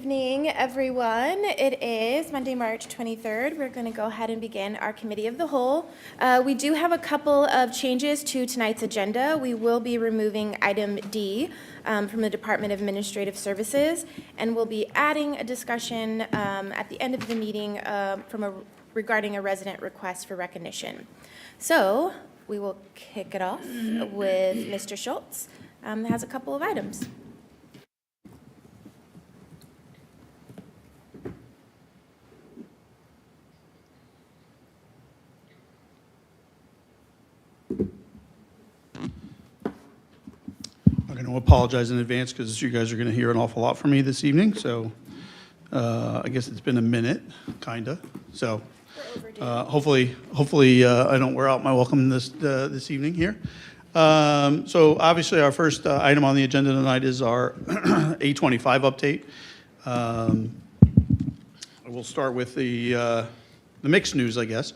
evening, everyone. It is Monday, March 23rd. We're going to go ahead and begin our Committee of the Whole. We do have a couple of changes to tonight's agenda. We will be removing item D from the Department of Administrative Services, and we'll be adding a discussion at the end of the meeting regarding a resident request for recognition. So we will kick it off with Mr. Schultz, that has a couple of items. I'm going to apologize in advance because you guys are going to hear an awful lot from me this evening. So I guess it's been a minute, kind of. So hopefully I don't wear out my welcome this evening here. So obviously our first item on the agenda tonight is our A25 update. We'll start with the mixed news, I guess.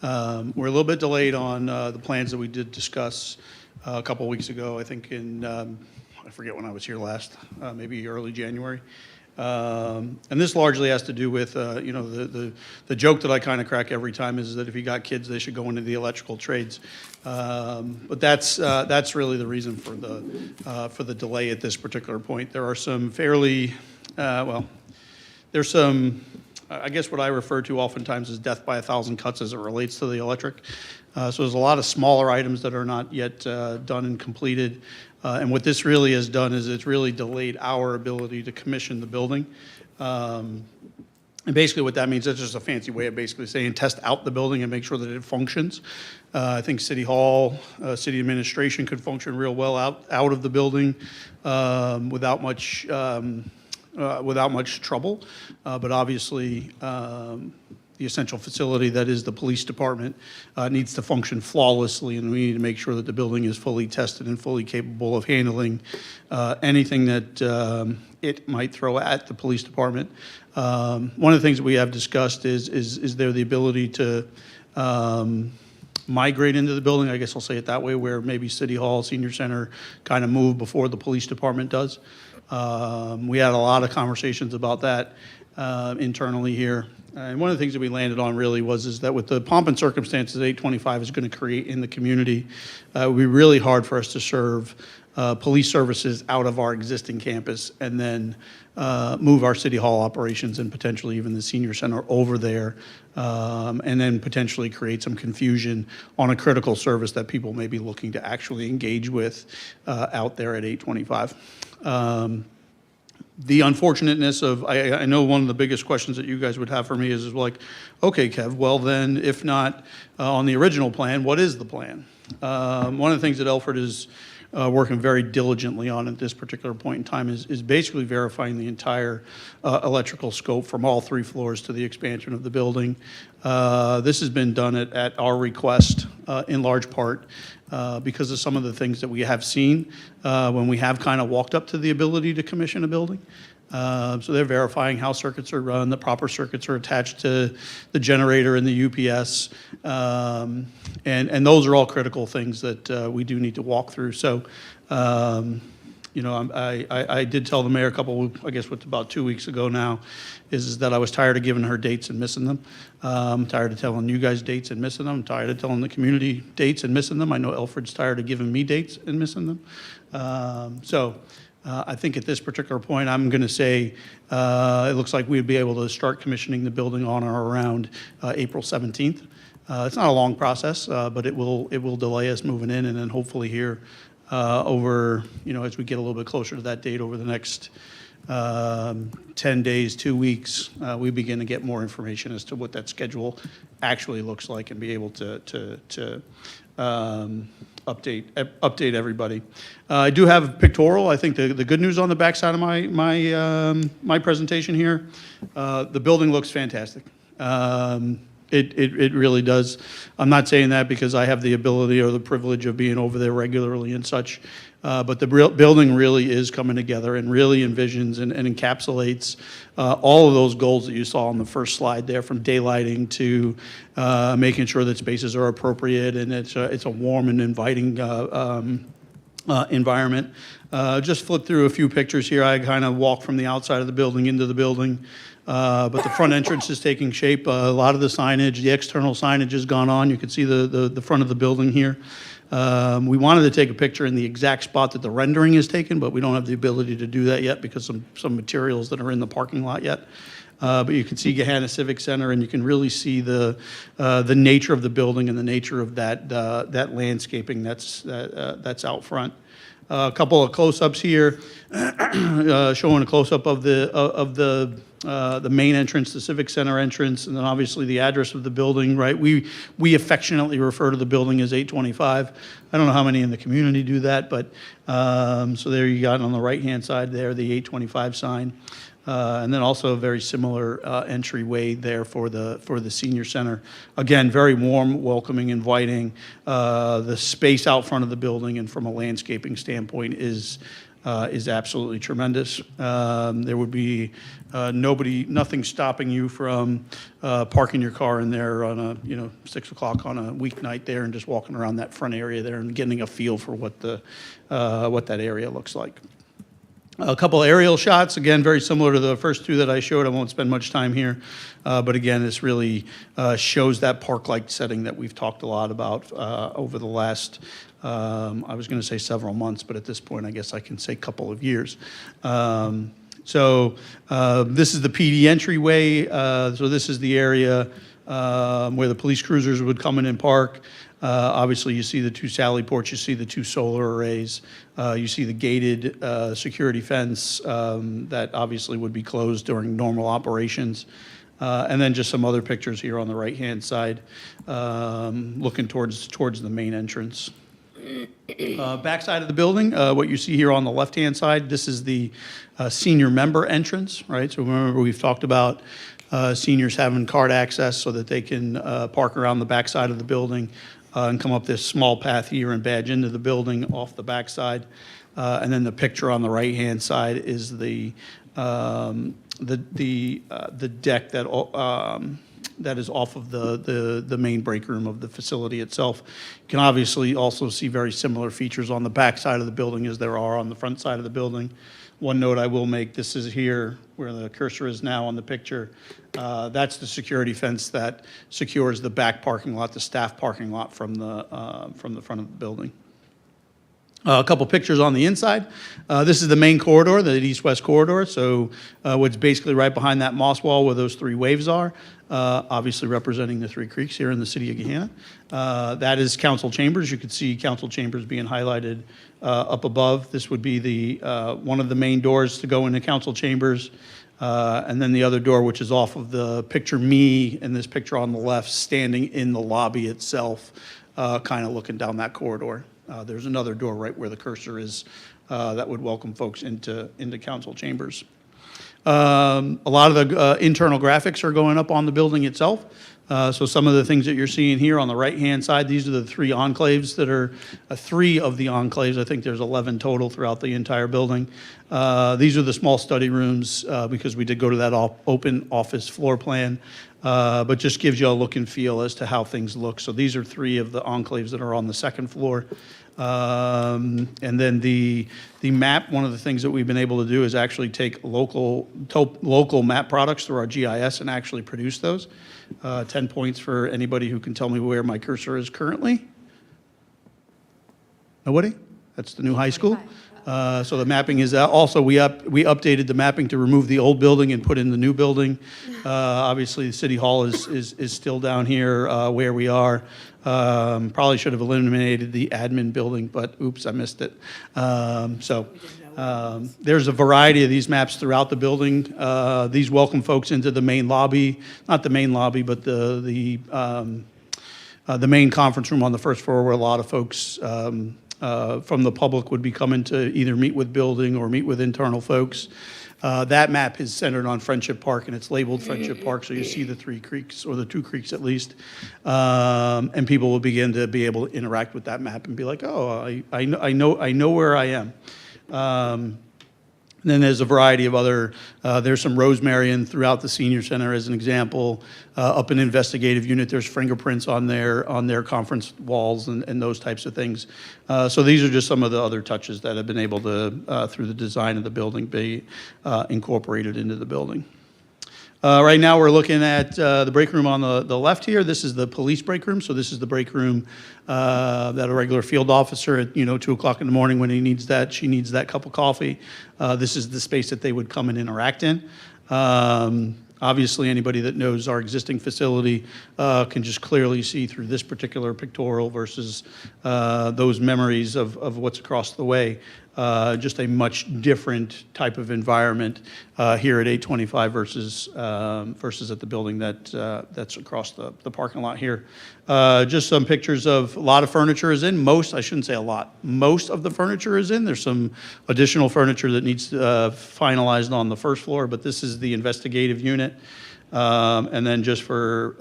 We're a little bit delayed on the plans that we did discuss a couple of weeks ago, I think in, I forget when I was here last, maybe early January. And this largely has to do with, you know, the joke that I kind of crack every time is that if you got kids, they should go into the electrical trades. But that's really the reason for the delay at this particular point. There are some fairly, there's some, I guess what I refer to oftentimes as death by a thousand cuts as it relates to the electric. So there's a lot of smaller items that are not yet done and completed. And what this really has done is it's really delayed our ability to commission the building. And basically what that means, that's just a fancy way of basically saying test out the building and make sure that it functions. I think City Hall, city administration could function real well out of the building without much trouble. But obviously, the essential facility that is the police department needs to function flawlessly, and we need to make sure that the building is fully tested and fully capable of handling anything that it might throw at the police department. One of the things that we have discussed is there the ability to migrate into the building, I guess I'll say it that way, where maybe City Hall, Senior Center kind of move before the police department does. We had a lot of conversations about that internally here. And one of the things that we landed on really is that with the pomp and circumstances 825 is going to create in the community, it would be really hard for us to serve police services out of our existing campus and then move our City Hall operations and potentially even the Senior Center over there, and then potentially create some confusion on a critical service that people may be looking to actually engage with out there at 825. The unfortunateness of, I know one of the biggest questions that you guys would have for me is like, okay, Kev, well then, if not on the original plan, what is the plan? One of the things that Alfred is working very diligently on at this particular point in time is basically verifying the entire electrical scope from all 3 floors to the expansion of the building. This has been done at our request in large part because of some of the things that we have seen when we have kind of walked up to the ability to commission a building. So they're verifying how circuits are run, the proper circuits are attached to the generator and the UPS, and those are all critical things that we do need to walk through. So, you know, I did tell the mayor I guess about 2 weeks ago now, is that I was tired of giving her dates and missing them. I'm tired of telling you guys dates and missing them. I'm tired of telling the community dates and missing them. I know Alfred's tired of giving me dates and missing them. I think at this particular point, I'm going to say it looks like we'd be able to start commissioning the building on or around April 17th. It's not a long process, but it will delay us moving in, and then hopefully here over, you know, as we get a little bit closer to that date over the next 10 days, 2 weeks, we begin to get more information as to what that schedule actually looks like and be able to update everybody. I do have a pictorial. I think the good news on the backside of my presentation here, the building looks fantastic. It really does. I'm not saying that because I have the ability or the privilege of being over there regularly and such, but the building really is coming together and really envisions and encapsulates all of those goals that you saw on the first slide there, from daylighting to making sure that spaces are appropriate and it's a warm and inviting environment. Just flip through a few pictures here. I kind of walk from the outside of the building into the building, but the front entrance is taking shape. A lot of the signage, the external signage has gone on. You can see the front of the building here. We wanted to take a picture in the exact spot that the rendering is taken, but we don't have the ability to do that yet because some materials that are in the parking lot yet. But you can see Gahanna Civic Center, and you can really see the nature of the building and the nature of that landscaping that's out front. A couple of close-ups here, showing a close-up of the main entrance, the Civic Center entrance, and then obviously the address of the building, right? We affectionately refer to the building as 825. I don't know how many in the community do that, but so there you got on the right-hand side there, the 825 sign. And then also a very similar entryway there for the senior center. Again, very warm, welcoming, inviting. The space out front of the building and from a landscaping standpoint is absolutely tremendous. There would be nothing stopping you from parking your car in there on a 6 o'clock on a weeknight there and just walking around that front area there and getting a feel for what that area looks like. A couple aerial shots, again, very similar to the first two that I showed. I won't spend much time here. But again, this really shows that park-like setting that we've talked a lot about over the last, I was going to say several months, but at this point, I guess I can say couple of years. So this is the PD entryway. So this is the area where the police cruisers would come in and park. Obviously, you see the two Sally ports, you see the two solar arrays, you see the gated security fence that obviously would be closed during normal operations. And then just some other pictures here on the right-hand side, looking towards the main entrance. Backside of the building, what you see here on the left-hand side, this is the senior member entrance, right? So remember, we've talked about seniors having card access so that they can park around the backside of the building and come up this small path here and badge into the building off the backside. And then the picture on the right-hand side is the deck that is off of the main break room of the facility itself. You can obviously also see very similar features on the back side of the building as there are on the front side of the building. One note I will make, this is here where the cursor is now on the picture. That's the security fence that secures the back parking lot, the staff parking lot from the front of the building. A couple pictures on the inside. This is the main corridor, the east-west corridor. So what's basically right behind that moss wall where those three waves are, obviously representing the three creeks here in the city of Gahanna. That is council chambers. You can see council chambers being highlighted up above. This would be the one of the main doors to go into council chambers. And then the other door, which is off of the picture me in this picture on the left, standing in the lobby itself, kind of looking down that corridor. There's another door right where the cursor is that would welcome folks into council chambers. A lot of the internal graphics are going up on the building itself. So some of the things that you're seeing here on the right-hand side, these are the three enclaves that are three of the enclaves. I think there's 11 total throughout the entire building. These are the small study rooms because we did go to that open office floor plan, but just gives you a look and feel as to how things look. So these are three of the enclaves that are on the second floor. And then the map, one of the things that we've been able to do is actually take local map products through our GIS and actually produce those. 10 points for anybody who can tell me where my cursor is currently. Nobody? That's the new high school. So the mapping is also, we updated the mapping to remove the old building and put in the new building. Obviously, the city hall is still down here where we are. Probably should have eliminated the admin building, but oops, I missed it. There's a variety of these maps throughout the building. These welcome folks into the main lobby, not the main lobby, but the main conference room on the first floor where a lot of folks from the public would be coming to either meet with building or meet with internal folks. That map is centered on Friendship Park, and it's labeled Friendship Park, so you see the three creeks, or the two creeks at least, and people will begin to be able to interact with that map and be like, oh, I know where I am. And then there's a variety of other, there's some rosemary in throughout the senior center as an example. Up in investigative unit, there's fingerprints on their conference walls and those types of things. So these are just some of the other touches that have been able to, through the design of the building, be incorporated into the building. Right now, we're looking at the break room on the left here. This is the police break room. So this is the break room that a regular field officer at 2 o'clock in the morning when he needs that, she needs that cup of coffee. This is the space that they would come and interact in. Obviously, anybody that knows our existing facility can just clearly see through this particular pictorial versus those memories of what's across the way. Just a much different type of environment here at 825 versus at the building that's across the parking lot here. Just some pictures of a lot of furniture is in. I shouldn't say a lot. Most of the furniture is in. There's some additional furniture that needs finalized on the first floor, but this is the investigative unit. And then just for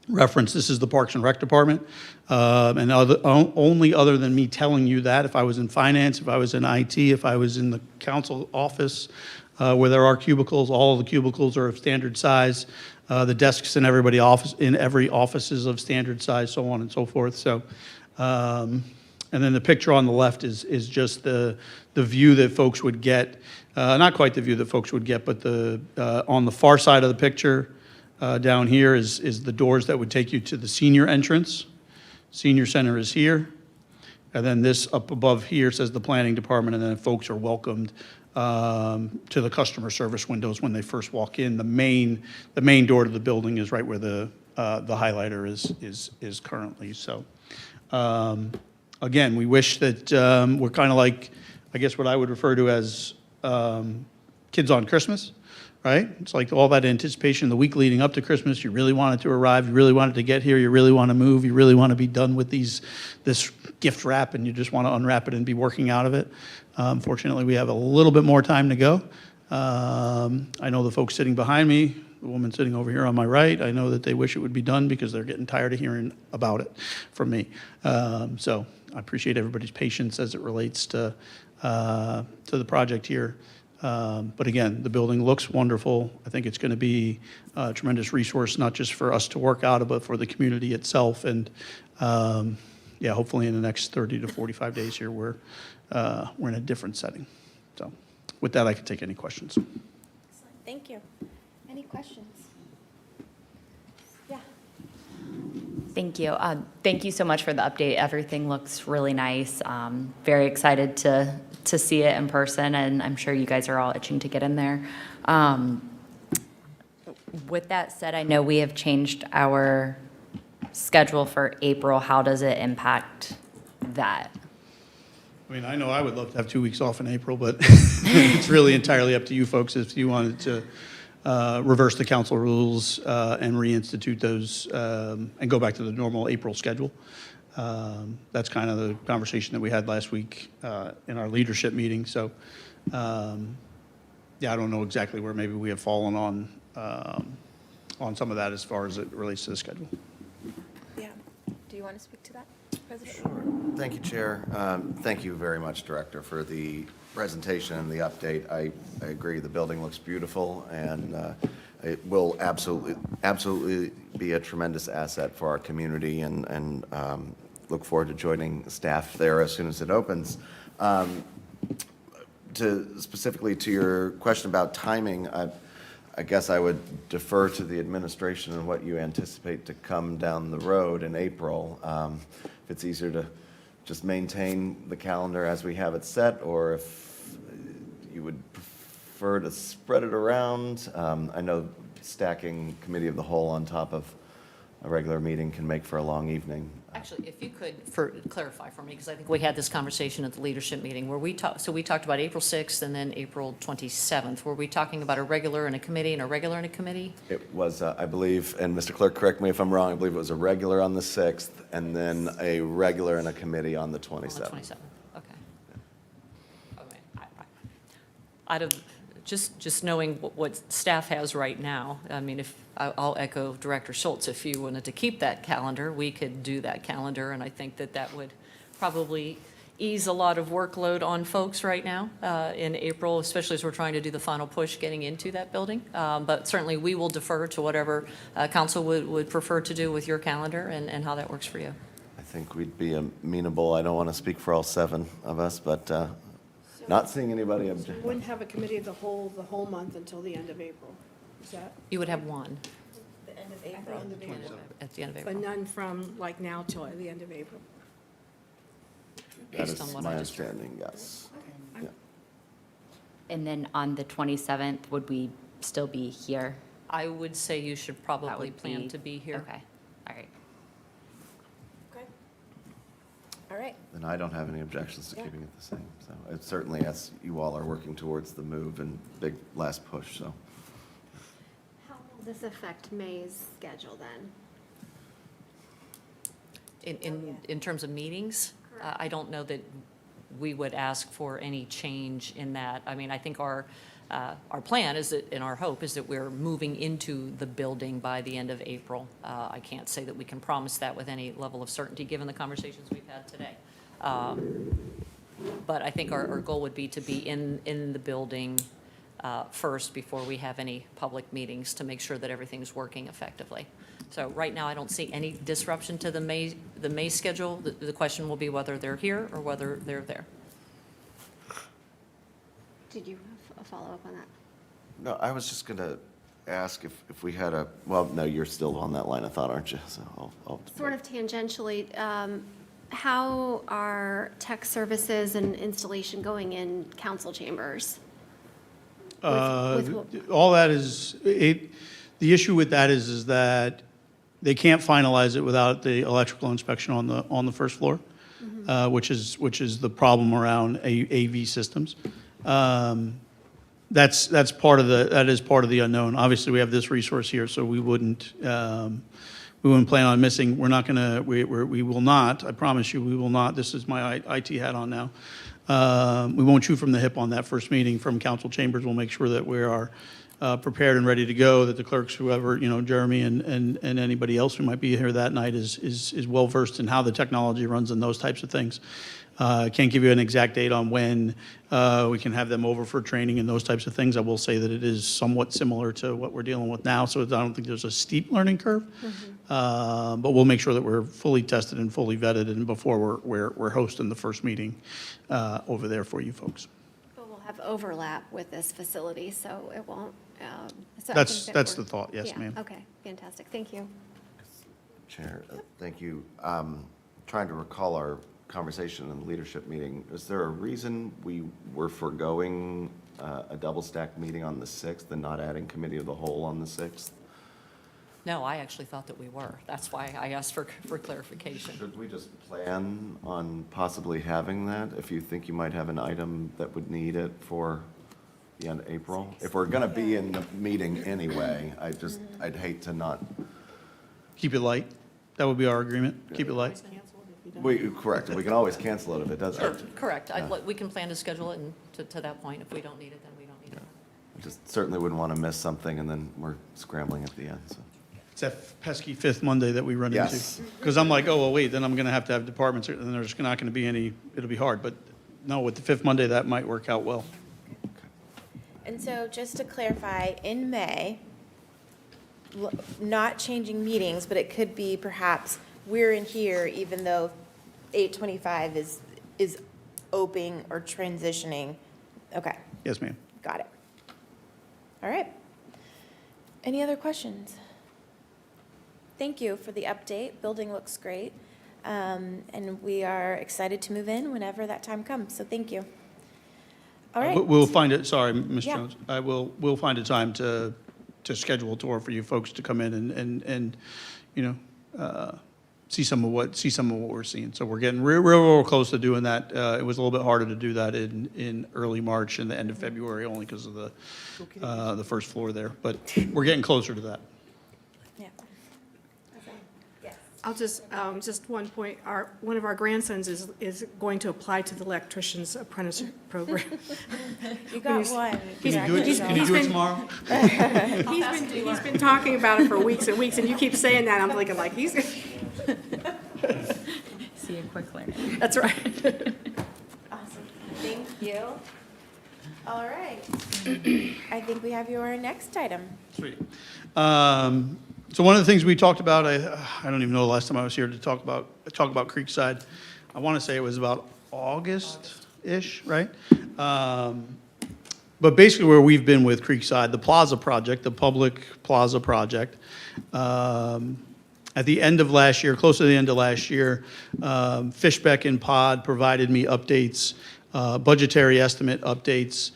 reference, this is the Parks and Rec Department. And only other than me telling you that, if I was in finance, if I was in IT, if I was in the council office where there are cubicles, all of the cubicles are of standard size. The desks in every office is of standard size, so on and so forth. So, and then the picture on the left is just the view that folks would get. Not quite the view that folks would get, but on the far side of the picture, down here is the doors that would take you to the senior entrance. Senior center is here. And then this up above here says the planning department, and then folks are welcomed to the customer service windows when they first walk in. The main door to the building is right where the highlighter is currently. So again, we wish that we're kind of like, I guess what I would refer to as kids on Christmas. Right? It's like all that anticipation the week leading up to Christmas. You really want it to arrive. You really want it to get here. You really want to move. You really want to be done with this gift wrap, and you just want to unwrap it and be working out of it. Fortunately, we have a little bit more time to go. I know the folks sitting behind me, the woman sitting over here on my right, I know that they wish it would be done because they're getting tired of hearing about it from me. So I appreciate everybody's patience as it relates to the project here. But again, the building looks wonderful. I think it's going to be a tremendous resource, not just for us to work out of, but for the community itself. And yeah, hopefully in the next 30 to 45 days here, we're in a different setting. So with that, I can take any questions. Excellent. Thank you. Any questions? Yeah. Thank you. Thank you so much for the update. Everything looks really nice. Very excited to see it in person, and I'm sure you guys are all itching to get in there. With that said, I know we have changed our schedule for April. How does it impact that? I mean, I know I would love to have 2 weeks off in April, but it's really entirely up to you folks if you wanted to reverse the council rules and reinstitute those and go back to the normal April schedule. That's kind of the conversation that we had last week in our leadership meeting. So, yeah, I don't know exactly where maybe we have fallen on some of that as far as it relates to the schedule. Yeah. Do you want to speak to that, President? Sure. Thank you, Chair. Thank you very much, Director, for the presentation and the update. I agree. The building looks beautiful, and it will absolutely be a tremendous asset for our community, and look forward to joining staff there as soon as it opens. Specifically to your question about timing, I guess I would defer to the administration and what you anticipate to come down the road in April. If it's easier to just maintain the calendar as we have it set, or if you would prefer to spread it around. I know stacking committee of the whole on top of a regular meeting can make for a long evening. Actually, if you could clarify for me, because I think we had this conversation at the leadership meeting where we talked about April 6th and then April 27th. Were we talking about a regular and a committee and a regular and a committee? It was, I believe, and Mr. Clerk, correct me if I'm wrong, I believe it was a regular on the 6th and then a regular and a committee on the 27th. On the 27th, okay. Okay. Out of just knowing what staff has right now, I mean, if I'll echo Director Schultz, if you wanted to keep that calendar, we could do that calendar, and I think that would probably ease a lot of workload on folks right now in April, especially as we're trying to do the final push getting into that building. But certainly, we will defer to whatever council would prefer to do with your calendar and how that works for you. I think we'd be amenable. I don't want to speak for all 7 of us, but not seeing anybody object. Wouldn't have a committee of the whole month until the end of April. Is that, You would have one The end of April. at the end of but April. none from like now till the end of April? That based on is what my I just heard. understanding, yes. Yeah. And then on the 27th, would we still be here? I would say you should That probably would plan to be here. Okay, all right. Okay. All right. Then I don't have any objections to Yeah. keeping it the same. So it's certainly, as you all are working towards the move and big last push, so. How will this affect May's schedule then? In terms of meetings, I don't know that we would ask for any change in that. I mean, I think our plan is that, and our hope is that we're moving into the building by the end of April. I can't say that we can promise that with any level of certainty, given the conversations we've had today. But I think our goal would be to be in the building first before we have any public meetings to make sure that everything's working effectively. So right now, I don't see any disruption to the May schedule. The question will be whether they're here or whether they're there. Did you have a follow-up on that? No, I was just going to ask if we had well, no, you're still on that line of thought, aren't you? So I'll Sort of tangentially, how are tech services and installation going in council chambers? With All that is, the issue with that is that they can't finalize it without the electrical inspection on the first floor, which is the problem around AV systems. That's part of the unknown. Obviously, we have this resource here, so we wouldn't plan on missing. We will not, I promise you, we will not. This is my IT hat on now. We won't shoot from the hip on that first meeting from council chambers. We'll make sure that we are prepared and ready to go, that the clerks, whoever, Jeremy and anybody else who might be here that night is well-versed in how the technology runs and those types of things. Can't give you an exact date on when we can have them over for training and those types of things. I will say that it is somewhat similar to what we're dealing with now, so I don't think there's a steep learning curve. But we'll make sure that we're fully tested and fully vetted and before we're hosting the first meeting over there for you folks. But we'll have overlap with this facility, so it won't. So I That's think that the we're- thought, yes, yeah, ma'am. Okay, fantastic, thank you. Chair, thank you. Trying to recall our conversation in the leadership meeting. Is there a reason we were foregoing a double-stack meeting on the 6th and not adding committee of the whole on the 6th? No, I actually thought that we were. That's why I asked for clarification. Should we just plan on possibly having that if you think you might have an item that would need it for the end of April? If we're going to be in the meeting anyway, I'd hate to not. Keep it light. That would be our agreement. Keep it light. Correct. We can always cancel it if it does. Sure, correct. We can plan to schedule it and to that point. If we don't need it, then we don't need it. I just certainly wouldn't want to miss something and then we're scrambling at the end, so. It's that pesky fifth Monday that we run into. Yes. Because I'm like, oh, well, wait, then I'm going to have departments, and there's not going to be any, it'll be hard. But no, with the fifth Monday, that might work out well. And so just to clarify, in May, not changing meetings, but it could be perhaps we're in here even though 825 is opening or transitioning. Okay, Yes, ma'am. got it. All right. Any other questions? Thank you for the update. Building looks great. And we are excited to move in whenever that time comes, so thank you. All right. We'll find it, sorry, Ms. Yeah. Jones. We'll find a time to schedule a tour for you folks to come in and see some of what we're seeing. So we're getting real close to doing that. It was a little bit harder to do that in early March and the end of February, only because of the first floor there. But we're getting closer to that. Yeah. I'll just one point, one of our grandsons is going to apply to the electrician's apprenticeship program. You got one. Can you do it tomorrow? He's been talking about it for weeks and weeks, and you keep saying that, I'm thinking like, See a quick learner. that's right. you. All right. I think we have your next item. Sweet. So one of the things we talked about, I don't even know the last time I was here to talk about Creekside. I want to say it was about August-ish, right? But basically where we've been with Creekside, the plaza project, the public plaza project, at the end of last year, close to the end of last year, Fishbeck and Pod provided me updates, budgetary estimate updates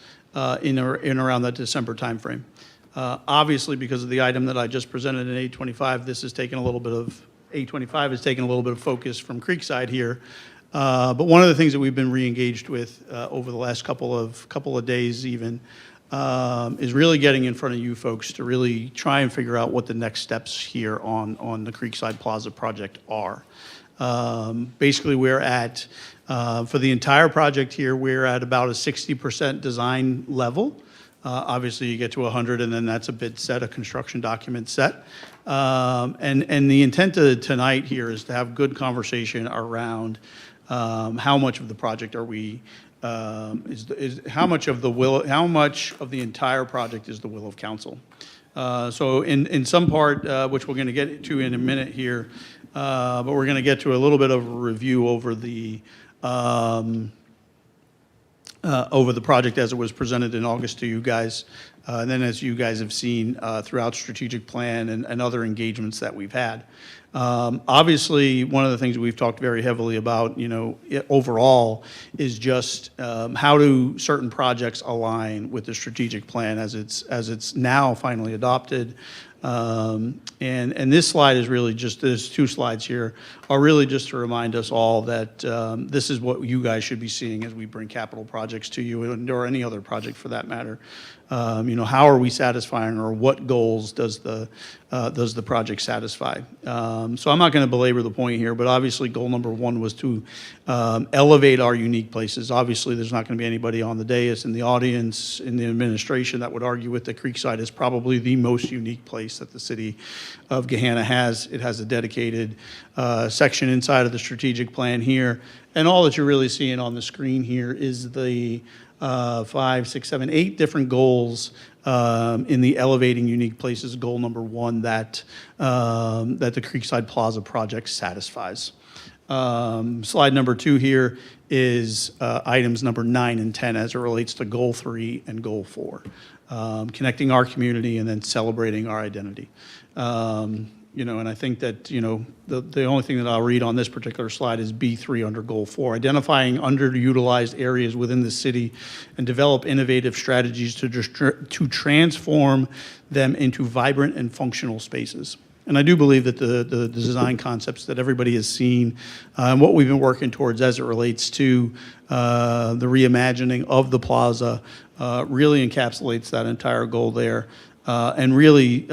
in around that December timeframe. Obviously, because of the item that I just presented in 825, this has taken a little bit of, 825 has taken a little bit of focus from Creekside here. But one of the things that we've been re-engaged with over the last couple of days even is really getting in front of you folks to really try and figure out what the next steps here on the Creekside Plaza project are. Basically, we're at, for the entire project here, we're at about a 60% design level. Obviously, you get to 100, and then that's a bid set, a construction document set. And the intent of tonight here is to have good conversation around how much of the project are we, how much of the entire project is the will of council. So in some part, which we're going to get to in a minute here, but we're going to get to a little bit of a review over the project as it was presented in August to you guys. And then as you guys have seen throughout strategic plan and other engagements that we've had. Obviously, one of the things we've talked very heavily about, overall, is just how do certain projects align with the strategic plan as it's now finally adopted. And this slide is really just, there's two slides here, are really just to remind us all that this is what you guys should be seeing as we bring capital projects to you, or any other project for that matter. How are we satisfying, or what goals does the project satisfy? So I'm not going to belabor the point here, but obviously goal number one was to elevate our unique places. Obviously, there's not going to be anybody on the dais, in the audience, in the administration that would argue with the Creekside is probably the most unique place that the city of Gahanna has. It has a dedicated section inside of the strategic plan here. And all that you're really seeing on the screen here is the 5, 6, 7, 8 different goals in the elevating unique places goal number one that the Creekside Plaza project satisfies. Slide number 2 here is items number 9 and 10 as it relates to goal 3 and goal 4, connecting our community and then celebrating our identity. And I think that, the only thing that I'll read on this particular slide is B3 under Goal 4, identifying underutilized areas within the city and develop innovative strategies to transform them into vibrant and functional spaces. And I do believe that the design concepts that everybody has seen and what we've been working towards as it relates to the reimagining of the plaza really encapsulates that entire goal there, and really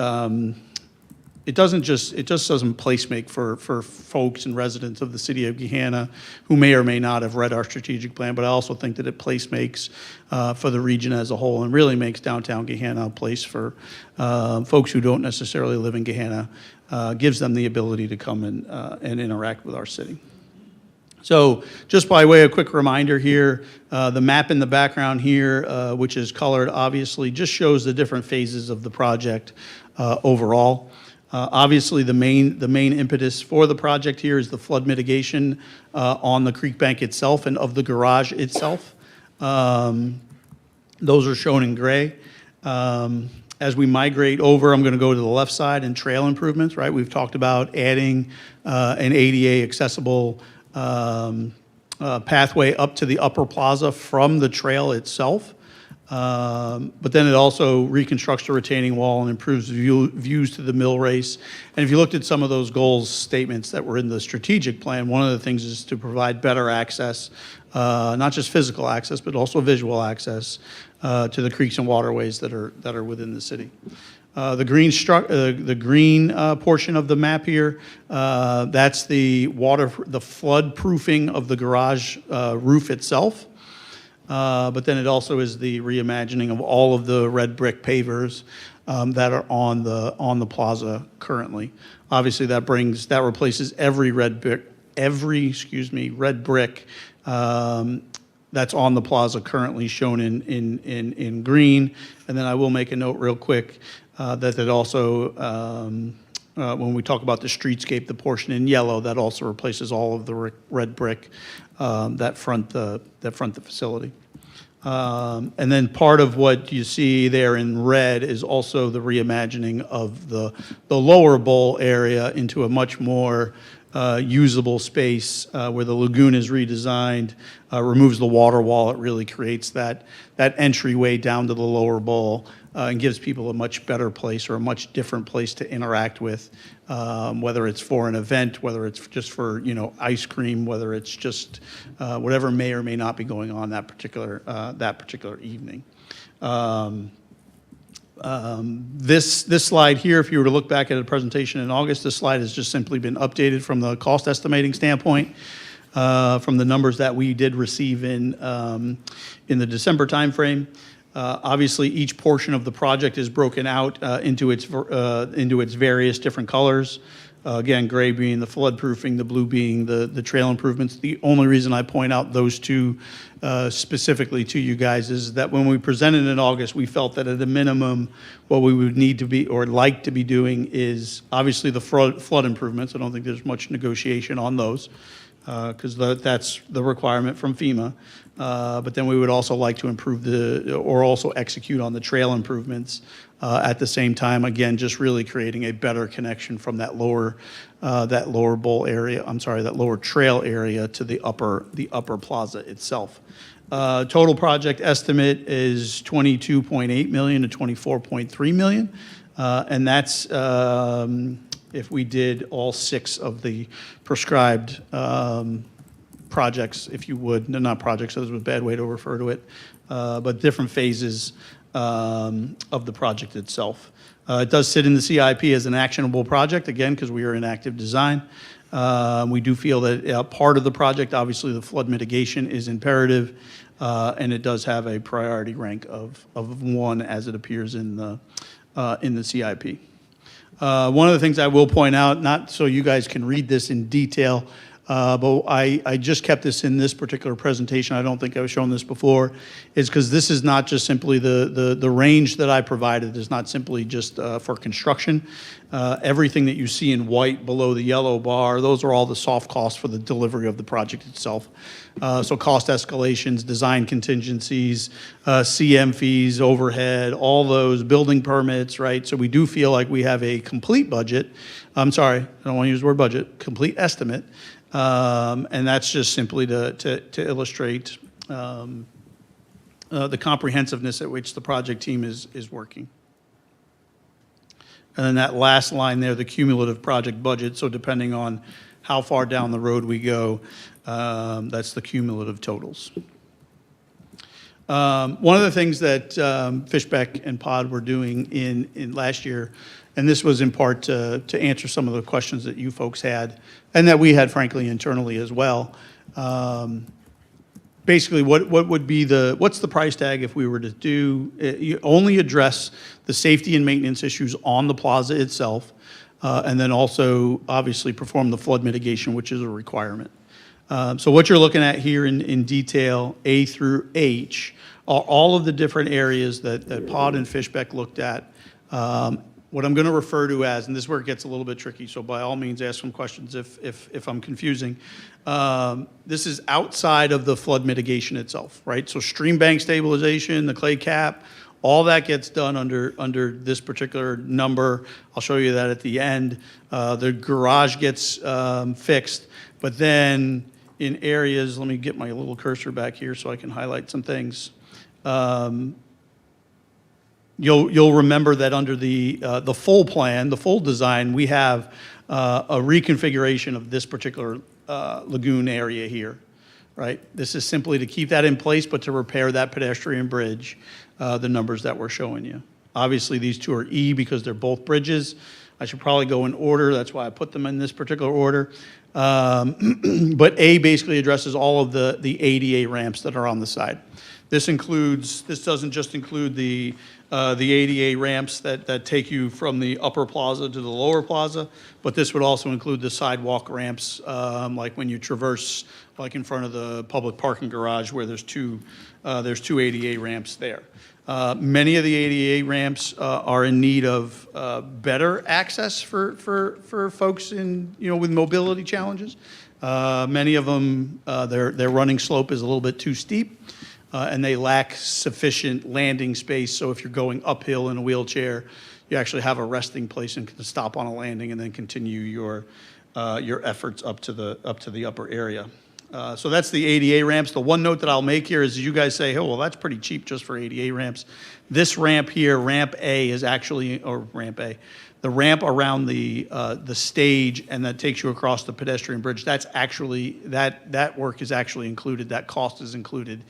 it just doesn't placemake for folks and residents of the city of Gahanna who may or may not have read our strategic plan, but I also think that it placemakes for the region as a whole and really makes downtown Gahanna a place for folks who don't necessarily live in Gahanna, gives them the ability to come and interact with our city. So just by way of quick reminder here, the map in the background here, which is colored, obviously just shows the different phases of the project overall. Obviously, the main impetus for the project here is the flood mitigation on the creek bank itself and of the garage itself. Those are shown in gray. As we migrate over, I'm going to go to the left side and trail improvements, right? We've talked about adding an ADA accessible pathway up to the upper plaza from the trail itself. But then it also reconstructs the retaining wall and improves views to the mill race. And if you looked at some of those goals statements that were in the strategic plan, one of the things is to provide better access, not just physical access, but also visual access to the creeks and waterways that are within the city. The green portion of the map here, that's the flood proofing of the garage roof itself. But then it also is the reimagining of all of the red brick pavers that are on the plaza currently. Obviously, that replaces every red brick that's on the plaza currently shown in green. And then I will make a note real quick that also, when we talk about the streetscape, the portion in yellow, that also replaces all of the red brick that front the facility. And then part of what you see there in red is also the reimagining of the lower bowl area into a much more usable space where the lagoon is redesigned, removes the water wall. It really creates that entryway down to the lower bowl and gives people a much better place or a much different place to interact with, whether it's for an event, whether it's just for, ice cream, whether it's just whatever may or may not be going on that particular evening. This slide here, if you were to look back at a presentation in August, this slide has just simply been updated from the cost estimating standpoint, from the numbers that we did receive in the December timeframe. Obviously, each portion of the project is broken out into its various different colors. Again, gray being the floodproofing, the blue being the trail improvements. The only reason I point out those two specifically to you guys is that when we presented in August, we felt that at a minimum, what we would need to be or like to be doing is obviously the flood improvements. I don't think there's much negotiation on those because that's the requirement from FEMA. But then we would also like to improve or also execute on the trail improvements at the same time. Again, just really creating a better connection from that lower bowl area. That lower trail area to the upper plaza itself. Total project estimate is $22.8 million to $24.3 million, and that's if we did all 6 of the prescribed projects, if you would. No, not projects, that was a bad way to refer to it, but different phases of the project itself. It does sit in the CIP as an actionable project, again, because we are in active design. We do feel that part of the project, obviously the flood mitigation is imperative, and it does have a priority rank of 1 as it appears in the CIP. One of the things I will point out, not so you guys can read this in detail, but I just kept this in this particular presentation. I don't think I've shown this before, is because this is not just simply the range that I provided is not simply just for construction. Everything that you see in white below the yellow bar, those are all the soft costs for the delivery of the project itself. So cost escalations, design contingencies, CM fees, overhead, all those building permits, right? So we do feel like we have a complete budget. I'm sorry, I don't want to use the word budget, complete estimate. And that's just simply to illustrate the comprehensiveness at which the project team is working. And then that last line there, the cumulative project budget, so depending on how far down the road we go, that's the cumulative totals. One of the things that Fishbeck and Pod were doing in last year, and this was in part to answer some of the questions that you folks had, and that we had frankly internally as well. Basically, what's the price tag if we were to you only address the safety and maintenance issues on the plaza itself, and then also obviously perform the flood mitigation, which is a requirement. So what you're looking at here in detail, A through H, are all of the different areas that Pod and Fishbeck looked at. What I'm going to refer to as, and this is where it gets a little bit tricky, so by all means ask some questions if I'm confusing. This is outside of the flood mitigation itself, right? So stream bank stabilization, the clay cap, all that gets done under this particular number. I'll show you that at the end. The garage gets fixed, but then in areas, let me get my little cursor back here so I can highlight some things. You'll remember that under the full plan, the full design, we have a reconfiguration of this particular lagoon area here, right? This is simply to keep that in place, but to repair that pedestrian bridge, the numbers that we're showing you. Obviously, these two are E because they're both bridges. I should probably go in order. That's why I put them in this particular order. But A basically addresses all of the ADA ramps that are on the side. This doesn't just include the ADA ramps that take you from the upper plaza to the lower plaza, but this would also include the sidewalk ramps, like when you traverse, like in front of the public parking garage where there's two ADA ramps there. Many of the ADA ramps are in need of better access for folks with mobility challenges. Many of them, their running slope is a little bit too steep, and they lack sufficient landing space. So if you're going uphill in a wheelchair, you actually have a resting place and can stop on a landing and then continue your efforts up to the upper area. So that's the ADA ramps. The one note that I'll make here is you guys say, oh, well, that's pretty cheap just for ADA ramps. This ramp here, ramp A, is actually, or ramp A, the ramp around the stage and that takes you across the pedestrian bridge, that's actually, that work is actually included, that cost is included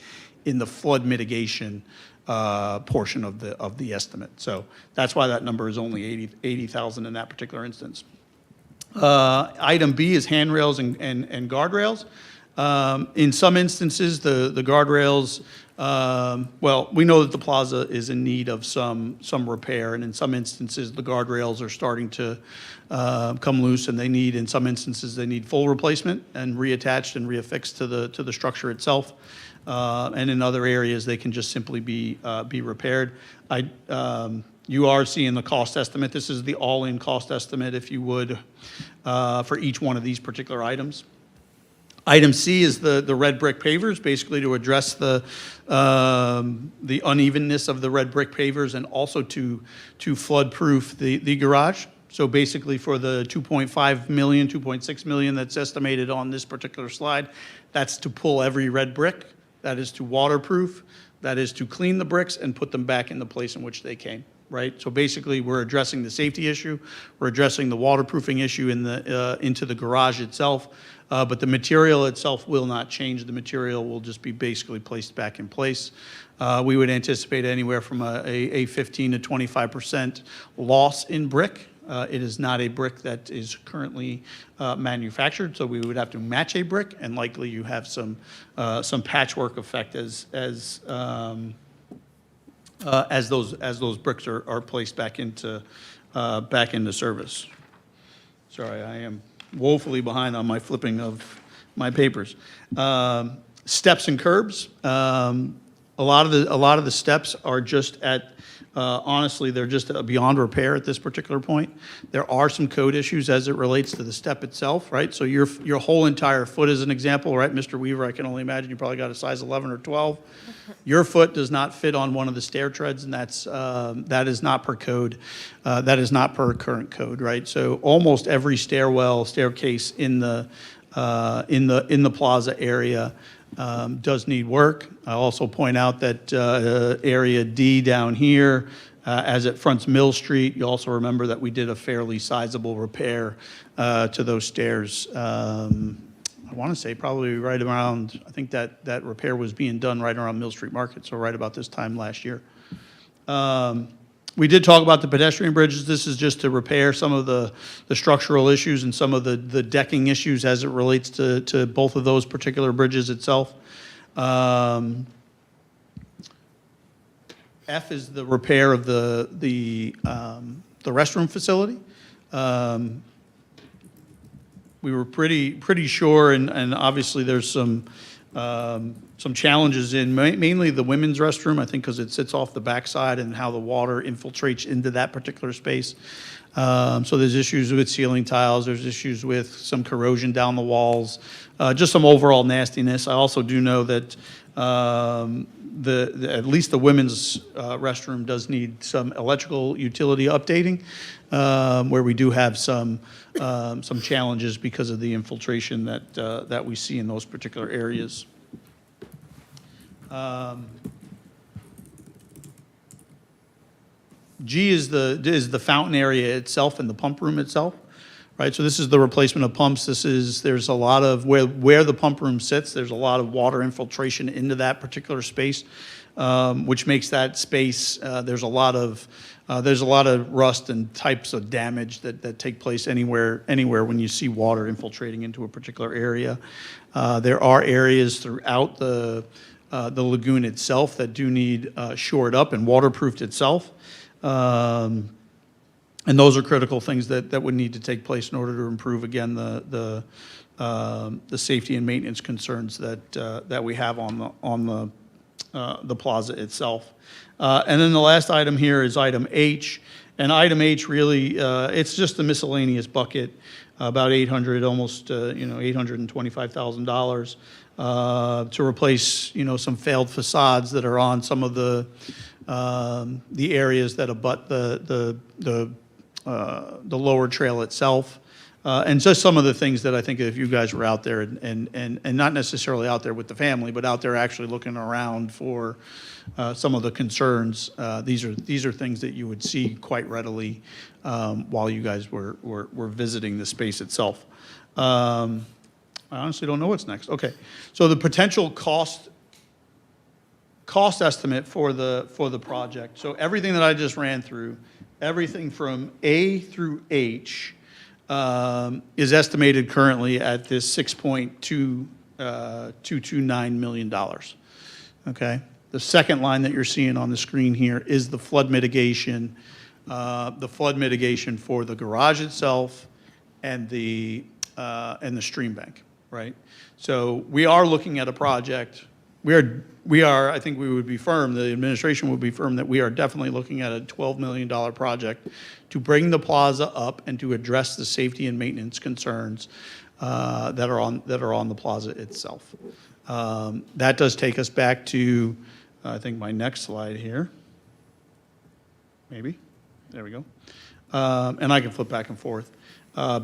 in the flood mitigation portion of the estimate. So that's why that number is only 80,000 in that particular instance. Item B is handrails and guardrails. In some instances, the guardrails, well, we know that the plaza is in need of some repair, and in some instances, the guardrails are starting to come loose, and in some instances, they need full replacement and reattached and reaffixed to the structure itself. And in other areas, they can just simply be repaired. You are seeing the cost estimate. This is the all-in cost estimate, if you would, for each one of these particular items. Item C is the red brick pavers, basically to address the unevenness of the red brick pavers and also to flood-proof the garage. So basically for the 2.5 million, 2.6 million that's estimated on this particular slide, that's to pull every red brick, that is to waterproof, that is to clean the bricks and put them back in the place in which they came. Right, so basically, we're addressing the safety issue, we're addressing the waterproofing issue into the garage itself, but the material itself will not change. The material will just be basically placed back in place. We would anticipate anywhere from a 15 to 25% loss in brick. It is not a brick that is currently manufactured, so we would have to match a brick, and likely you have some patchwork effect as those bricks are placed back into service. Sorry, I am woefully behind on my flipping of my papers. Steps and curbs. A lot of the steps are just at honestly, they're just beyond repair at this particular point. There are some code issues as it relates to the step itself, right? So your whole entire foot is an example, right, Mr. Weaver? I can only imagine you probably got a size 11 or 12. Your foot does not fit on one of the stair treads, and that is not per code. That is not per current code, right? So almost every staircase in the plaza area does need work. I also point out that area D down here, as it fronts Mill Street, you also remember that we did a fairly sizable repair to those stairs. I want to say probably right around, I think that repair was being done right around Mill Street Market, so right about this time last year. We did talk about the pedestrian bridges. This is just to repair some of the structural issues and some of the decking issues as it relates to both of those particular bridges itself. F is the repair of the restroom facility. We were pretty sure, and obviously there's some challenges in mainly the women's restroom, I think, because it sits off the backside and how the water infiltrates into that particular space. So there's issues with ceiling tiles, there's issues with some corrosion down the walls, just some overall nastiness. I also do know that at least the women's restroom does need some electrical utility updating, where we do have some challenges because of the infiltration that we see in those particular areas. G is the fountain area itself and the pump room itself, right? So this is the replacement of pumps. There's a lot of where the pump room sits. There's a lot of water infiltration into that particular space, which makes that space. There's a lot of rust and types of damage that take place anywhere when you see water infiltrating into a particular area. There are areas throughout the the lagoon itself that do need shored up and waterproofed itself. And those are critical things that would need to take place in order to improve, again, the safety and maintenance concerns that we have on the plaza itself. And then the last item here is item H. And item H really, it's just a miscellaneous bucket, about 800, almost, $825,000 to replace, some failed facades that are on some of the areas that abut the lower trail itself. And just some of the things that I think if you guys were out there and not necessarily out there with the family, but out there actually looking around for some of the concerns, these are things that you would see quite readily while you guys were visiting the space itself. I honestly don't know what's next. Okay, so the potential cost estimate for the project. So everything that I just ran through, everything from A through H, is estimated currently at this $6.229 million. Okay? The second line that you're seeing on the screen here is the flood mitigation for the garage itself and the stream bank, right? So we are looking at a project. We are, I think we would be firm, the administration would be firm that we are definitely looking at a $12 million project to bring the plaza up and to address the safety and maintenance concerns that are on the plaza itself. That does take us back to, I think, my next slide here. Maybe. There we go. And I can flip back and forth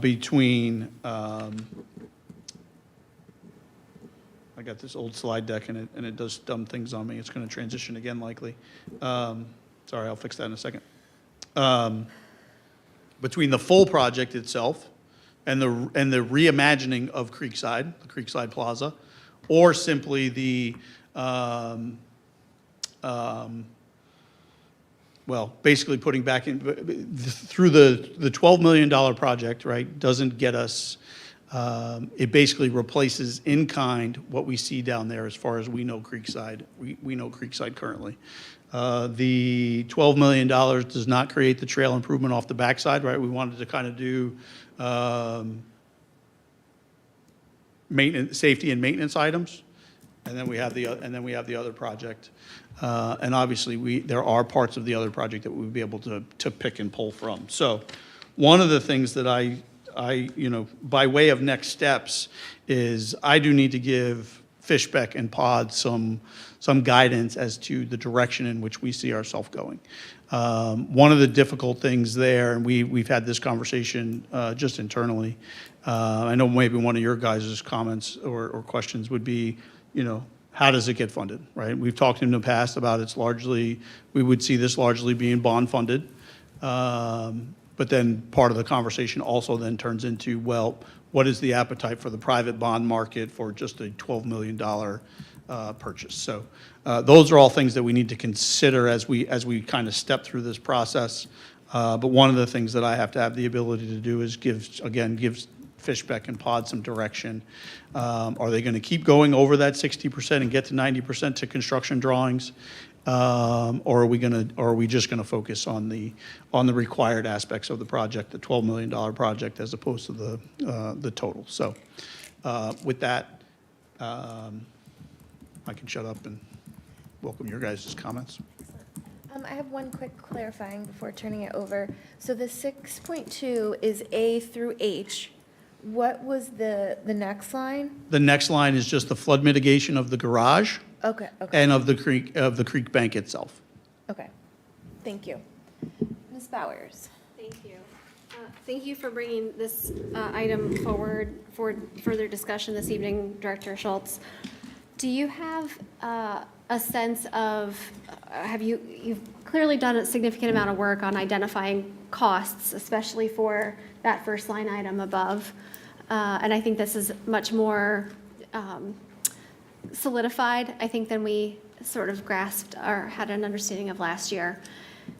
between, I got this old slide deck and it does dumb things on me. It's going to transition again likely. Sorry, I'll fix that in a second. Between the full project itself and the reimagining of Creekside, the Creekside Plaza, or simply the basically putting back in through the $12 million project, right, doesn't get us. It basically replaces in kind what we see down there as far as we know Creekside. We know Creekside currently. The $12 million does not create the trail improvement off the backside, right? We wanted to kind of do maintenance, safety and maintenance items, and then we have the other project. And obviously, there are parts of the other project that we would be able to pick and pull from. So, one of the things that I by way of next steps is I do need to give Fishbeck and Pod some guidance as to the direction in which we see ourselves going. One of the difficult things there, and we've had this conversation just internally, I know maybe one of your guys' comments or questions would be, how does it get funded, right? We've talked in the past about we would see this largely being bond funded. But then part of the conversation also then turns into, well, what is the appetite for the private bond market for just a $12 million purchase? So those are all things that we need to consider as we kind of step through this process. But one of the things that I have to have the ability to do is give Fishbeck and Pod some direction. Are they going to keep going over that 60% and get to 90% to construction drawings? Or are we just going to focus on the required aspects of the project, the $12 million project, as opposed to the total? So, with that, I can shut up and welcome your guys' comments. I have one quick clarifying before turning it over. So the 6.2 is A through H. What was the next line? The next line is just the flood mitigation of the garage. Okay. And of the creek bank itself. Okay. Thank you. Ms. Bowers. Thank you. Thank you for bringing this item forward for further discussion this evening, Director Schultz. Do you have a sense of, you've clearly done a significant amount of work on identifying costs, especially for that first line item above. And I think this is much more solidified, I think, than we sort of grasped or had an understanding of last year.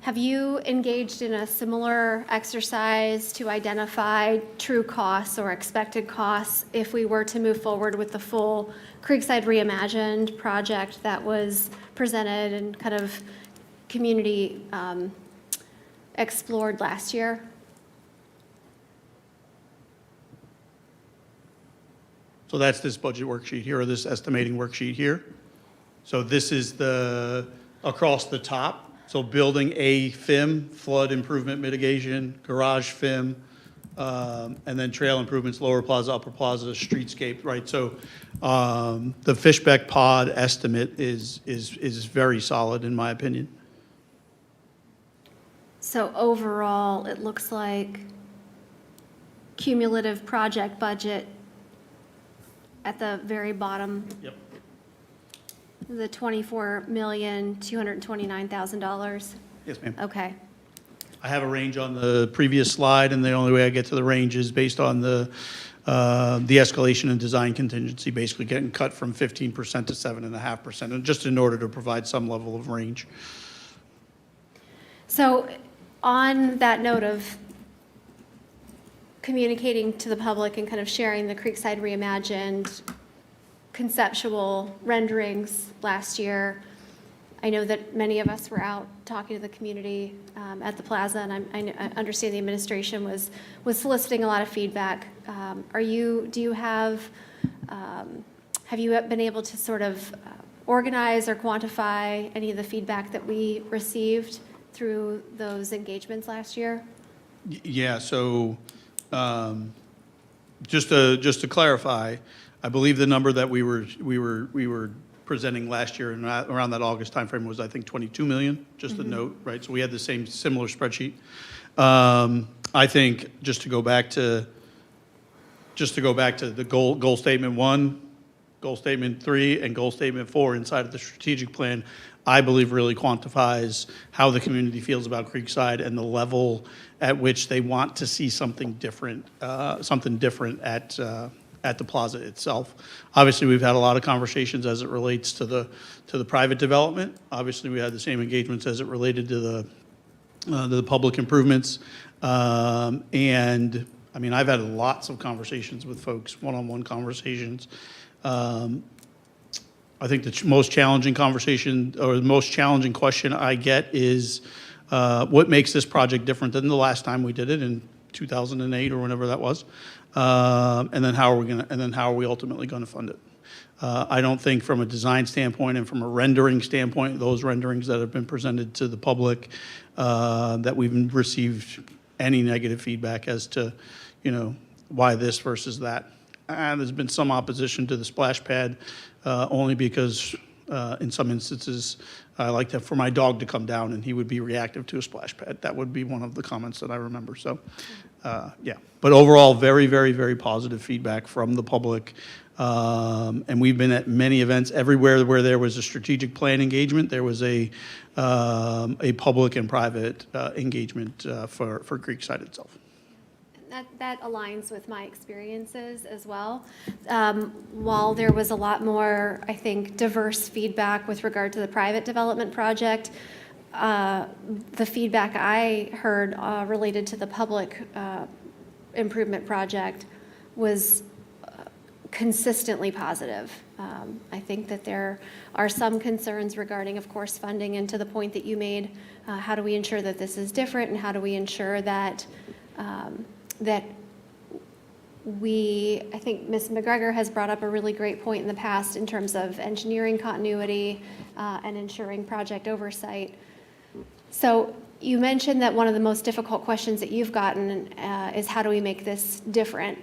Have you engaged in a similar exercise to identify true costs or expected costs if we were to move forward with the full Creekside Reimagined project that was presented and kind of community explored last year? So that's this budget worksheet here, or this estimating worksheet here. So this is the, across the top, so building A FIM, flood improvement mitigation, garage FIM, and then trail improvements, lower plaza, upper plaza, streetscape, right? So the Fishbeck pod estimate is very solid, in my opinion. So overall, it looks like cumulative project budget at the very bottom, Yep. the $24,229,000. Yes, ma'am. Okay. I have a range on the previous slide, and the only way I get to the range is based on the escalation and design contingency, basically getting cut from 15% to 7.5%, and just in order to provide some level of range. So on that note of communicating to the public and kind of sharing the Creekside Reimagined conceptual renderings last year, I know that many of us were out talking to the community at the plaza, and I understand the administration was soliciting a lot of feedback. Do you have you been able to sort of organize or quantify any of the feedback that we received through those engagements last year? Yeah, so just to clarify, I believe the number that we were presenting last year and around that August timeframe was, I think, 22 million, just a note, right? So we had the similar spreadsheet. I think just to go back to the goal statement 1, goal statement 3, and goal statement 4 inside of the strategic plan, I believe really quantifies how the community feels about Creekside and the level at which they want to see something different at the plaza itself. Obviously, we've had a lot of conversations as it relates to the private development. Obviously, we had the same engagements as it related to the public improvements. And I mean, I've had lots of conversations with folks, one-on-one conversations. I think the most challenging conversation, or the most challenging question I get is, what makes this project different than the last time we did it in 2008 or whenever that was? And then how are we ultimately going to fund it? I don't think from a design standpoint and from a rendering standpoint, those renderings that have been presented to the public, that we've received any negative feedback as to, why this versus that. There's been some opposition to the splash pad, only because in some instances, I like for my dog to come down and he would be reactive to a splash pad. That would be one of the comments that I remember. So, yeah. But overall, very, very, very positive feedback from the public. And we've been at many events everywhere where there was a strategic plan engagement. There was a public and private engagement for Creekside itself. That aligns with my experiences as well. While there was a lot more, I think, diverse feedback with regard to the private development project, the feedback I heard related to the public improvement project was consistently positive. I think that there are some concerns regarding, of course, funding, and to the point that you made, how do we ensure that this is different, and how do we ensure that I think Ms. McGregor has brought up a really great point in the past in terms of engineering continuity and ensuring project oversight. So you mentioned that one of the most difficult questions that you've gotten is how do we make this different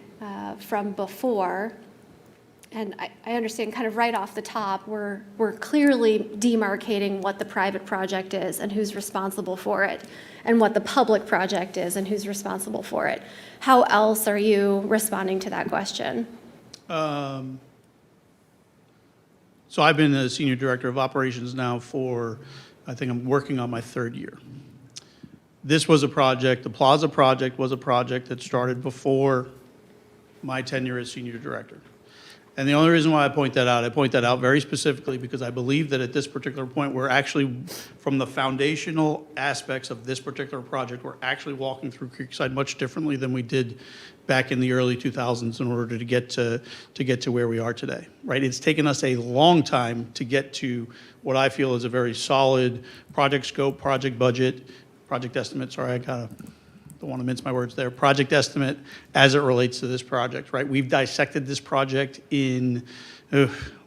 from before? And I understand kind of right off the top, we're clearly demarcating what the private project is and who's responsible for it, and what the public project is and who's responsible for it. How else are you responding to that question? So I've been the Senior Director of Operations now for, I think I'm working on my 3rd year. This was a project, the Plaza project was a project that started before my tenure as Senior Director. And the only reason why I point that out very specifically because I believe that at this particular point, we're actually, from the foundational aspects of this particular project, we're actually walking through Creekside much differently than we did back in the early 2000s in order to get to where we are today, right? It's taken us a long time to get to what I feel is a very solid project scope, project budget, project estimate, sorry, don't want to mince my words there, project estimate as it relates to this project, right? We've dissected this project in,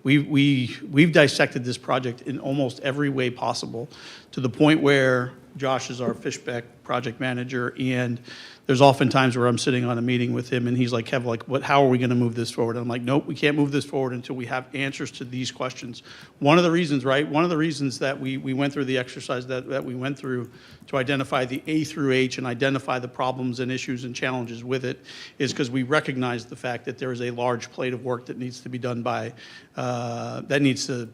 we've dissected this project in almost every way possible to the point where Josh is our Fishbeck project manager, and there's often times where I'm sitting on a meeting with him and he's like, Kev, like, how are we going to move this forward? And I'm like, nope, we can't move this forward until we have answers to these questions. One of the reasons, right, one of the reasons that we went through the exercise that we went through to identify the A through H and identify the problems and issues and challenges with it is because we recognize the fact that there is a large plate of work that needs to be done by, that needs to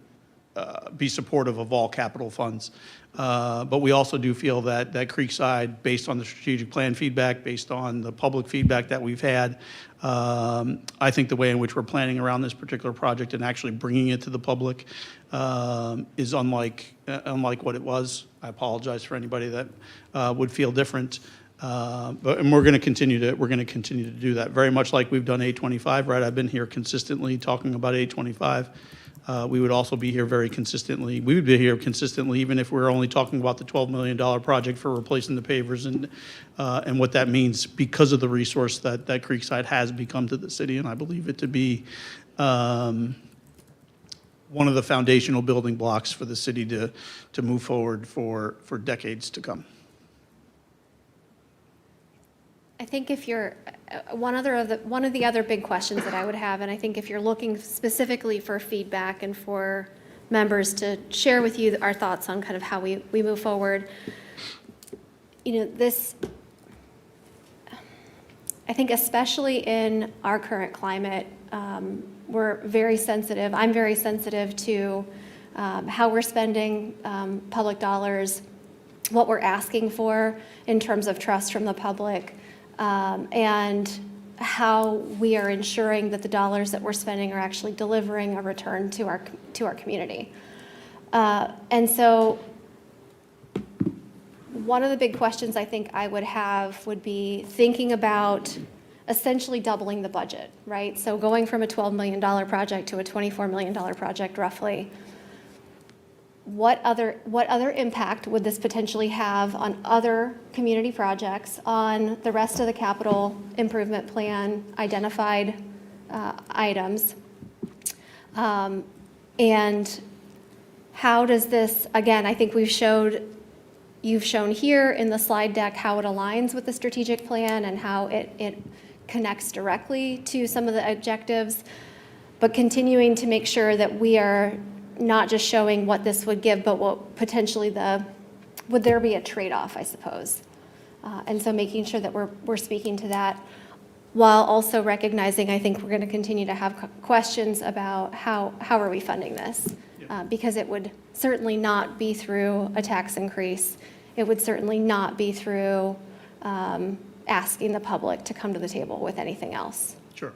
be supportive of all capital funds. But we also do feel that Creekside, based on the strategic plan feedback, based on the public feedback that we've had, I think the way in which we're planning around this particular project and actually bringing it to the public is unlike what it was. I apologize for anybody that would feel different. And we're going to continue to do that very much like we've done 825, right? I've been here consistently talking about 825. We would also be here very consistently. We would be here consistently even if we were only talking about the $12 million project for replacing the pavers and what that means because of the resource that Creekside has become to the city. And I believe it to be one of the foundational building blocks for the city to move forward for decades to come. I think if you're, one of the other big questions that I would have, and I think if you're looking specifically for feedback and for members to share with you our thoughts on kind of how we move forward, this, I think especially in our current climate, we're very sensitive, I'm very sensitive to how we're spending public dollars, what we're asking for in terms of trust from the public, and how we are ensuring that the dollars that we're spending are actually delivering a return to our community. And so one of the big questions I think I would have would be thinking about essentially doubling the budget, right? So going from a $12 million project to a $24 million project roughly. What other impact would this potentially have on other community projects, on the rest of the capital improvement plan identified items? And how does this, again, I think you've shown here in the slide deck how it aligns with the strategic plan and how it connects directly to some of the objectives, but continuing to make sure that we are not just showing what this would give, but what potentially would there be a trade-off, I suppose. And so making sure that we're speaking to that while also recognizing, I think we're going to continue to have questions about how are we funding this? Because it would certainly not be through a tax increase. It would certainly not be through asking the public to come to the table with anything else. Sure.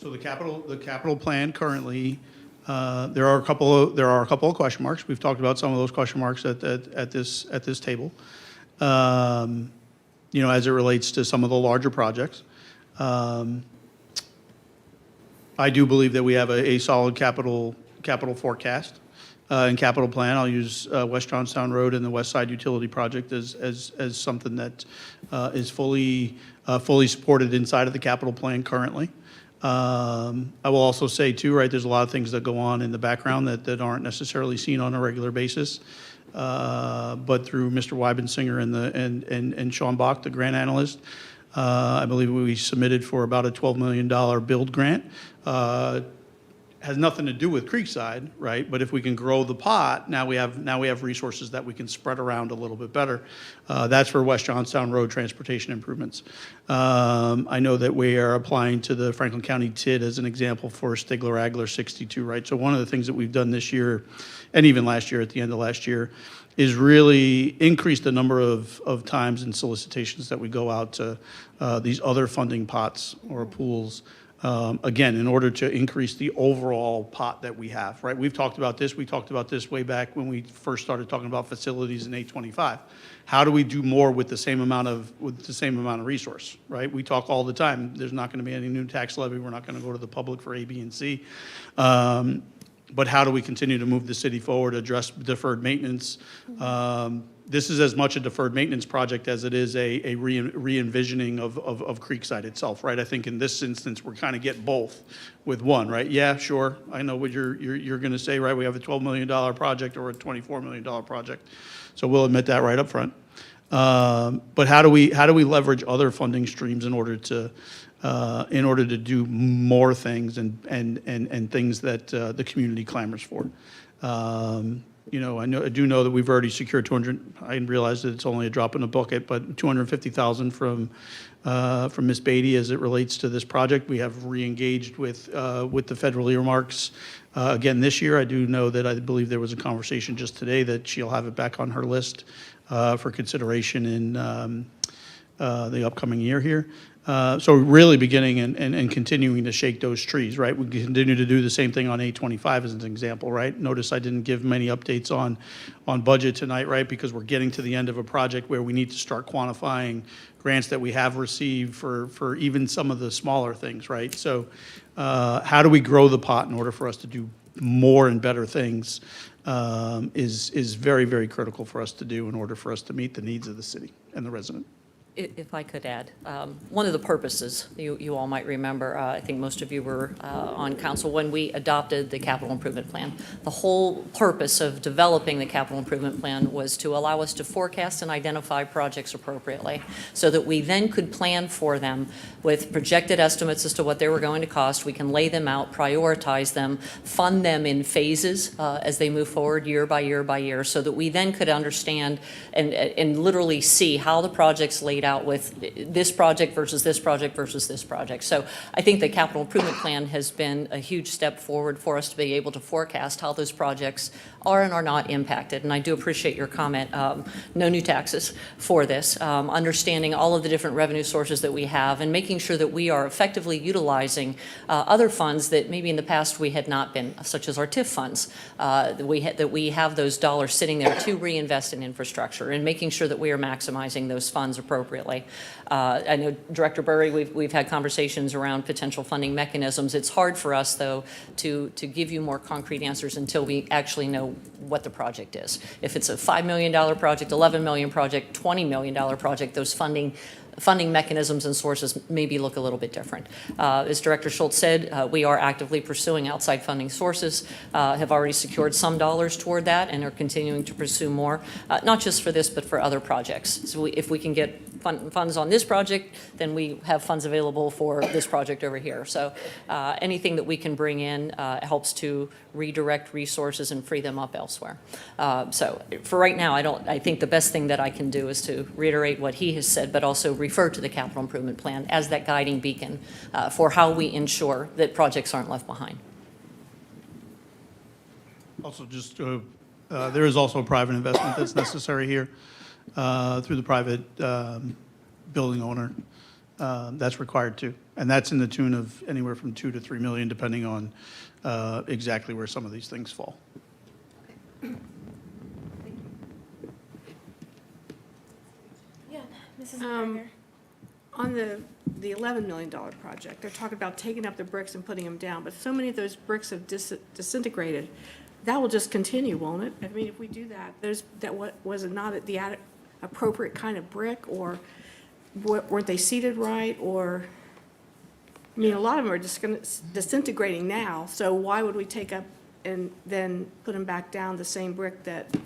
So the capital plan currently, there are a couple of question marks. We've talked about some of those question marks at this table. As it relates to some of the larger projects. I do believe that we have a solid capital forecast and capital plan. I'll use West Johnstown Road and the West Side Utility Project as something that is fully supported inside of the capital plan currently. I will also say too, right, there's a lot of things that go on in the background that aren't necessarily seen on a regular basis. But through Mr. Weibensinger and Sean Bach, the grant analyst, I believe we submitted for about a $12 million build grant. Has nothing to do with Creekside, right? But if we can grow the pot, now we have resources that we can spread around a little bit better. That's for West Johnstown Road transportation improvements. I know that we are applying to the Franklin County TID as an example for Stigler-Agler 62, right? So one of the things that we've done this year, and even last year, at the end of last year, is really increase the number of times and solicitations that we go out to these other funding pots or pools, again, in order to increase the overall pot that we have, right? We talked about this way back when we first started talking about facilities in 825. How do we do more with the same amount of resource, right? We talk all the time, there's not going to be any new tax levy, we're not going to go to the public for A, B, and C. But how do we continue to move the city forward, address deferred maintenance? This is as much a deferred maintenance project as it is a re-envisioning of Creekside itself, right? I think in this instance, we're kind of getting both with one, right? Yeah, sure, I know what you're going to say, right? We have a $12 million project or a $24 million project, so we'll admit that right up front. But how do we leverage other funding streams in order to do more things and things that the community clamors for? I do know that we've already secured 200. I realize that it's only a drop in the bucket, but 250,000 from Ms. Beatty as it relates to this project. We have re-engaged with the federal earmarks again this year. I do know that I believe there was a conversation just today that she'll have it back on her list for consideration in the upcoming year here. So really beginning and continuing to shake those trees, right? We continue to do the same thing on 825 as an example, right? Notice I didn't give many updates on budget tonight, right? Because we're getting to the end of a project where we need to start quantifying grants that we have received for even some of the smaller things, right? So how do we grow the pot in order for us to do more and better things is very, very critical for us to do in order for us to meet the needs of the city and the resident. If I could add, one of the purposes, you all might remember, I think most of you were on council when we adopted the capital improvement plan. The whole purpose of developing the capital improvement plan was to allow us to forecast and identify projects appropriately so that we then could plan for them with projected estimates as to what they were going to cost. We can lay them out, prioritize them, fund them in phases as they move forward year by year by year so that we then could understand and literally see how the projects laid out with this project versus this project versus this project. So I think the capital improvement plan has been a huge step forward for us to be able to forecast how those projects are and are not impacted. And I do appreciate your comment, no new taxes for this, understanding all of the different revenue sources that we have and making sure that we are effectively utilizing other funds that maybe in the past we had not been, such as our TIF funds, that we have those dollars sitting there to reinvest in infrastructure and making sure that we are maximizing those funds appropriately. I know Director Burry, we've had conversations around potential funding mechanisms. It's hard for us, though, to give you more concrete answers until we actually know what the project is. If it's a $5 million project, $11 million project, $20 million project, those funding mechanisms and sources maybe look a little bit different. As Director Schultz said, we are actively pursuing outside funding sources, have already secured some dollars toward that and are continuing to pursue more, not just for this, but for other projects. So if we can get funds on this project, then we have funds available for this project over here. So anything that we can bring in helps to redirect resources and free them up elsewhere. So for right now, I think the best thing that I can do is to reiterate what he has said, but also refer to the capital improvement plan as that guiding beacon for how we ensure that projects aren't left behind. Also, just there is also a private investment that's necessary here through the private building owner. That's required too, and that's in the tune of anywhere from $2 to $3 million, depending on exactly where some of these things fall. Yeah, Mrs. McGregor. On the $11 million project, they're talking about taking up the bricks and putting them down, but so many of those bricks have disintegrated. That will just continue, won't it? I mean, if we do that, was it not the appropriate kind of brick, or weren't they seated right, or, I mean, a lot of them are just disintegrating now, so why would we take up and then put them back down the same brick that?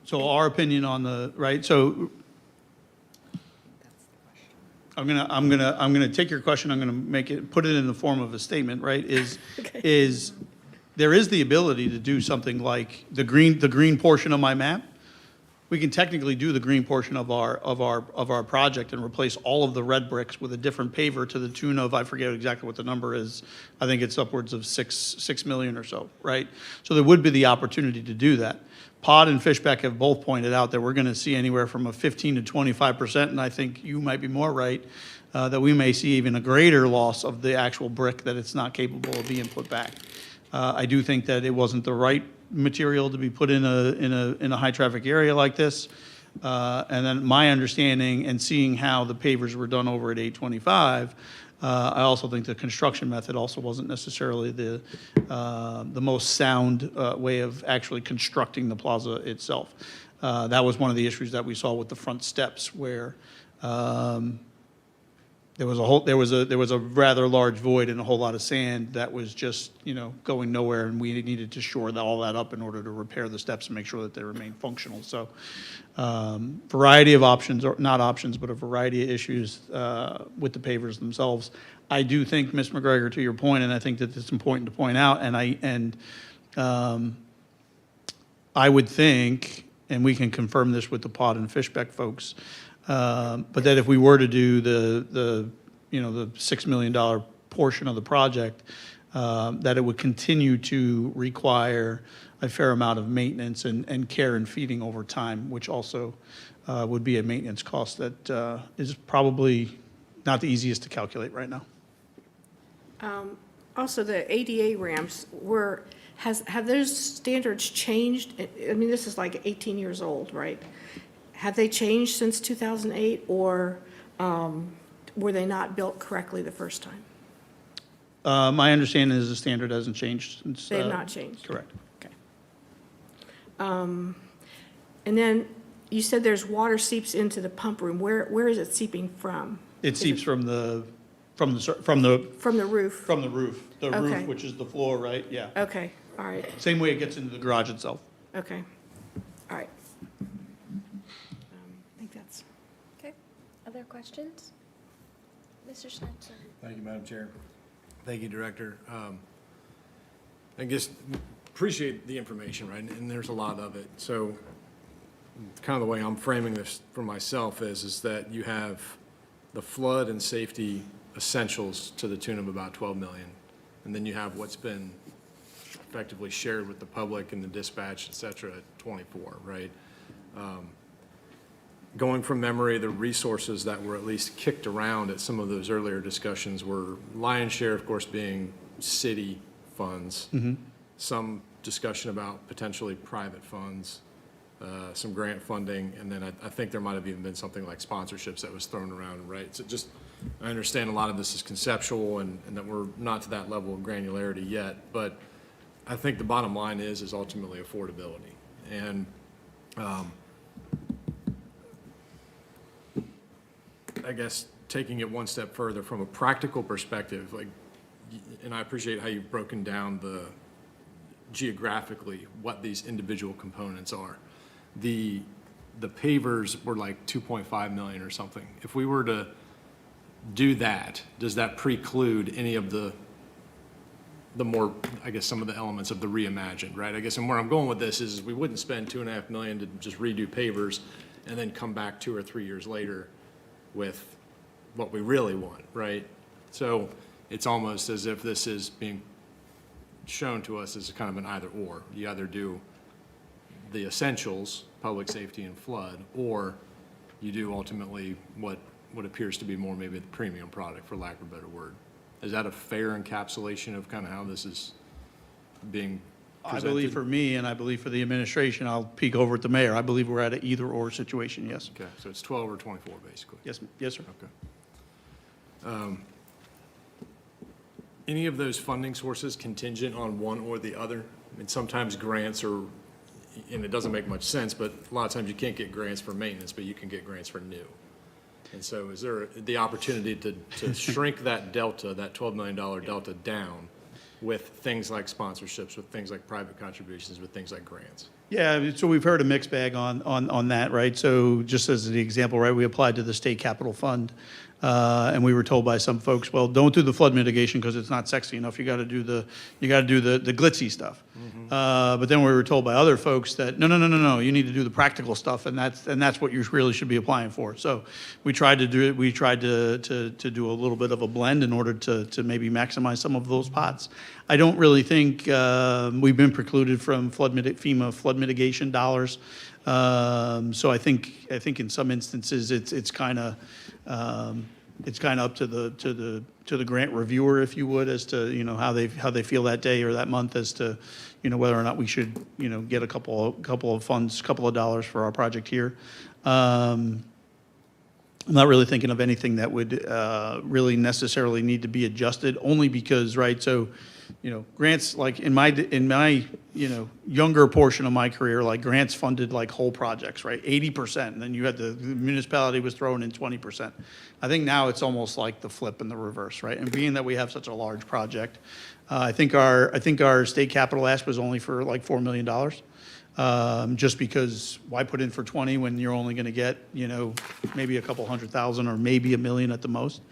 So our opinion on the, right, so I'm gonna take your question, I'm gonna put it in the form of a statement, right, is there is the ability to do something like the green portion of my map we can technically do the green portion of our project and replace all of the red bricks with a different paver to the tune of, I forget exactly what the number is. I think it's upwards of 6 million or so, right? So there would be the opportunity to do that. Pod and Fishbeck have both pointed out that we're going to see anywhere from a 15 to 25%, and I think you might be more right, that we may see even a greater loss of the actual brick, that it's not capable of being put back. I do think that it wasn't the right material to be put in a high traffic area like this. And then my understanding and seeing how the pavers were done over at 825, I also think the construction method also wasn't necessarily the most sound way of actually constructing the plaza itself. That was one of the issues that we saw with the front steps, where there was a rather large void and a whole lot of sand that was just, going nowhere, and we needed to shore all that up in order to repair the steps and make sure that they remain functional. So, variety of options, or not options, but a variety of issues with the pavers themselves. I do think, Ms. McGregor, to your point, and I think that it's important to point out, and I would think, and we can confirm this with the Pod and Fishbeck folks, but that if we were to do the $6 million portion of the project, that it would continue to require a fair amount of maintenance and care and feeding over time, which also would be a maintenance cost that is probably not the easiest to calculate right now. Also, the ADA ramps have those standards changed? I mean, this is like 18 years old, right? Have they changed since 2008, or were they not built correctly the first time? My understanding is the standard hasn't changed since. They have not changed? Correct. Okay. And then you said there's water seeps into the pump room. Where is it seeping from? It seeps from the From the roof? From the roof. The Okay. roof, which is the floor, right? Yeah. Okay, all right, Same way it gets into the garage itself. okay, all right. I think that's. Okay. Other questions? Mr. Schnitzer? Thank you, Madam Chair. Thank you, Director. I guess, appreciate the information, right, and there's a lot of it. So kind of the way I'm framing this for myself is that you have the flood and safety essentials to the tune of about 12 million. And then you have what's been effectively shared with the public and the dispatch, et cetera, at 24, right? Going from memory, the resources that were at least kicked around at some of those earlier discussions were lion's share, of course, being city funds. Some discussion about potentially private funds, some grant funding, and then I think there might have even been something like sponsorships that was thrown around, right? So just, I understand a lot of this is conceptual and that we're not to that level of granularity yet, but I think the bottom line is ultimately affordability. And I guess taking it one step further from a practical perspective, and I appreciate how you've broken down geographically what these individual components are. The pavers were like 2.5 million or something. If we were to do that, does that preclude any of the more, I guess, some of the elements of the reimagined, right? I guess, and where I'm going with this is we wouldn't spend $2.5 million to just redo pavers and then come back 2 or 3 years later with what we really want, right? So it's almost as if this is being shown to us as kind of an either or. You either do the essentials, public safety and flood, or you do ultimately what appears to be more maybe the premium product, for lack of a better word. Is that a fair encapsulation of kind of how this is being presented? I believe for me, and I believe for the administration, I'll peek over at the mayor, I believe we're at an either or situation, yes. Okay, so it's 12 or 24, basically. Yes, sir. Okay. Any of those funding sources contingent on one or the other? I mean, sometimes grants are, and it doesn't make much sense, but a lot of times you can't get grants for maintenance, but you can get grants for new. And so is there the opportunity to shrink that delta, that $12 million delta down with things like sponsorships, with things like private contributions, with things like grants? Yeah, so we've heard a mixed bag on that, right? So just as the example, right, we applied to the state capital fund And we were told by some folks, well, don't do the flood mitigation because it's not sexy enough. You got to do the glitzy stuff. But then we were told by other folks that no, you need to do the practical stuff, and that's what you really should be applying for. So we tried to do it. We tried to do a little bit of a blend in order to maybe maximize some of those pots. I don't really think we've been precluded from FEMA flood mitigation dollars. So I think in some instances it's kind of up to the grant reviewer, if you would, as to how they feel that day or that month as to whether or not we should get a couple of funds, couple of dollars for our project here. I'm not really thinking of anything that would really necessarily need to be adjusted, only because, right, so grants, like in my younger portion of my career, like grants funded like whole projects, right, 80%, and then you had the municipality was throwing in 20%. I think now it's almost like the flip and the reverse, right? And being that we have such a large project, I think our state capital ask was only for like $4 million. Just because why put in for 20 when you're only going to get maybe a couple 100,000 or maybe $1 million at the most.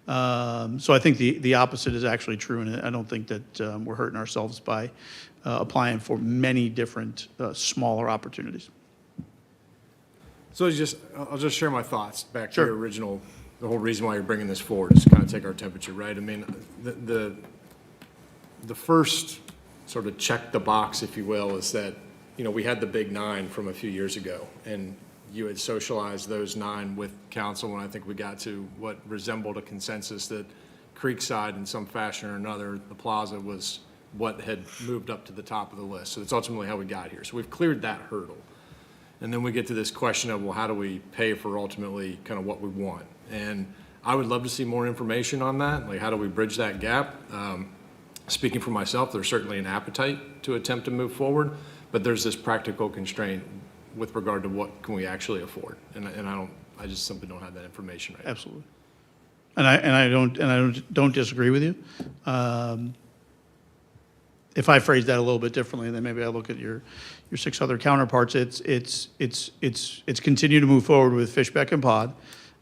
So I think the opposite is actually true, and I don't think that we're hurting ourselves by applying for many different smaller opportunities. So I'll just share my thoughts back to Sure. your original, the whole reason why you're bringing this forward is to kind of take our temperature, right? I mean, the first sort of check the box, if you will, is that, we had the big 9 from a few years ago, and you had socialized those 9 with council, and I think we got to what resembled a consensus that Creekside, in some fashion or another, the plaza was what had moved up to the top of the list. So that's ultimately how we got here. So we've cleared that hurdle. And then we get to this question of, well, how do we pay for ultimately kind of what we want? And I would love to see more information on that. Like, how do we bridge that gap? Speaking for myself, there's certainly an appetite to attempt to move forward, but there's this practical constraint with regard to what can we actually afford. And I just simply don't have that information right now. Absolutely. And I don't disagree with you. If I phrase that a little bit differently, then maybe I look at your 6 other counterparts. It's continue to move forward with Fishbeck and Pod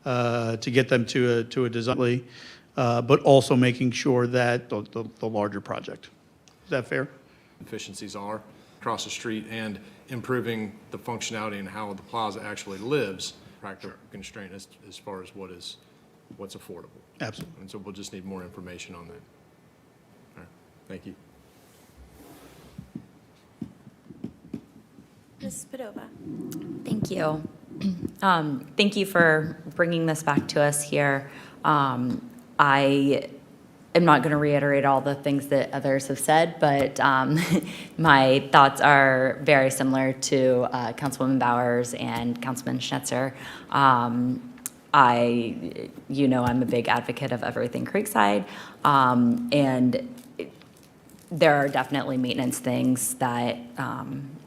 to get them to a design, but also making sure that the larger project. Is that fair? Efficiencies are across the street and improving the functionality and how the plaza actually lives. Practical constraint as far as what's affordable. Absolutely. And so we'll just need more information on that. All right, thank you. Ms. Padova. Thank you. Thank you for bringing this back to us here. I am not going to reiterate all the things that others have said, but my thoughts are very similar to Councilwoman Bowers and Councilman Schnetzer. I'm a big advocate of everything Creekside, and there are definitely maintenance things that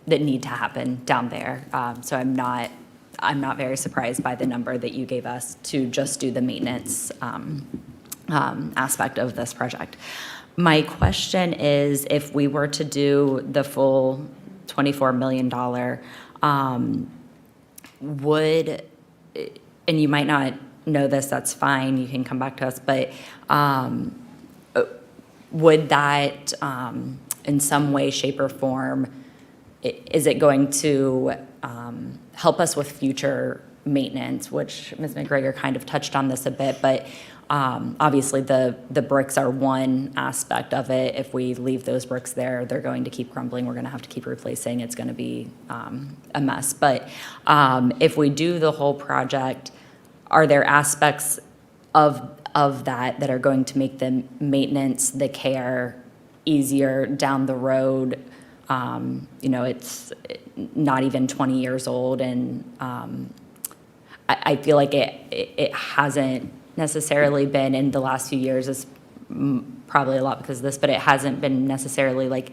need to happen down there. So I'm not very surprised by the number that you gave us to just do the maintenance aspect of this project. My question is, if we were to do the full $24 million, and you might not know this, that's fine, you can come back to us, but would that, in some way, shape, or form, is it going to help us with future maintenance, which Ms. McGregor kind of touched on this a bit, but obviously the bricks are one aspect of it. If we leave those bricks there, they're going to keep crumbling. We're going to have to keep replacing. It's going to be a mess. But if we do the whole project, are there aspects of that are going to make the maintenance, the care easier down the road? It's not even 20 years old, and I feel like it hasn't necessarily been in the last few years, is probably a lot because of this, but it hasn't been necessarily like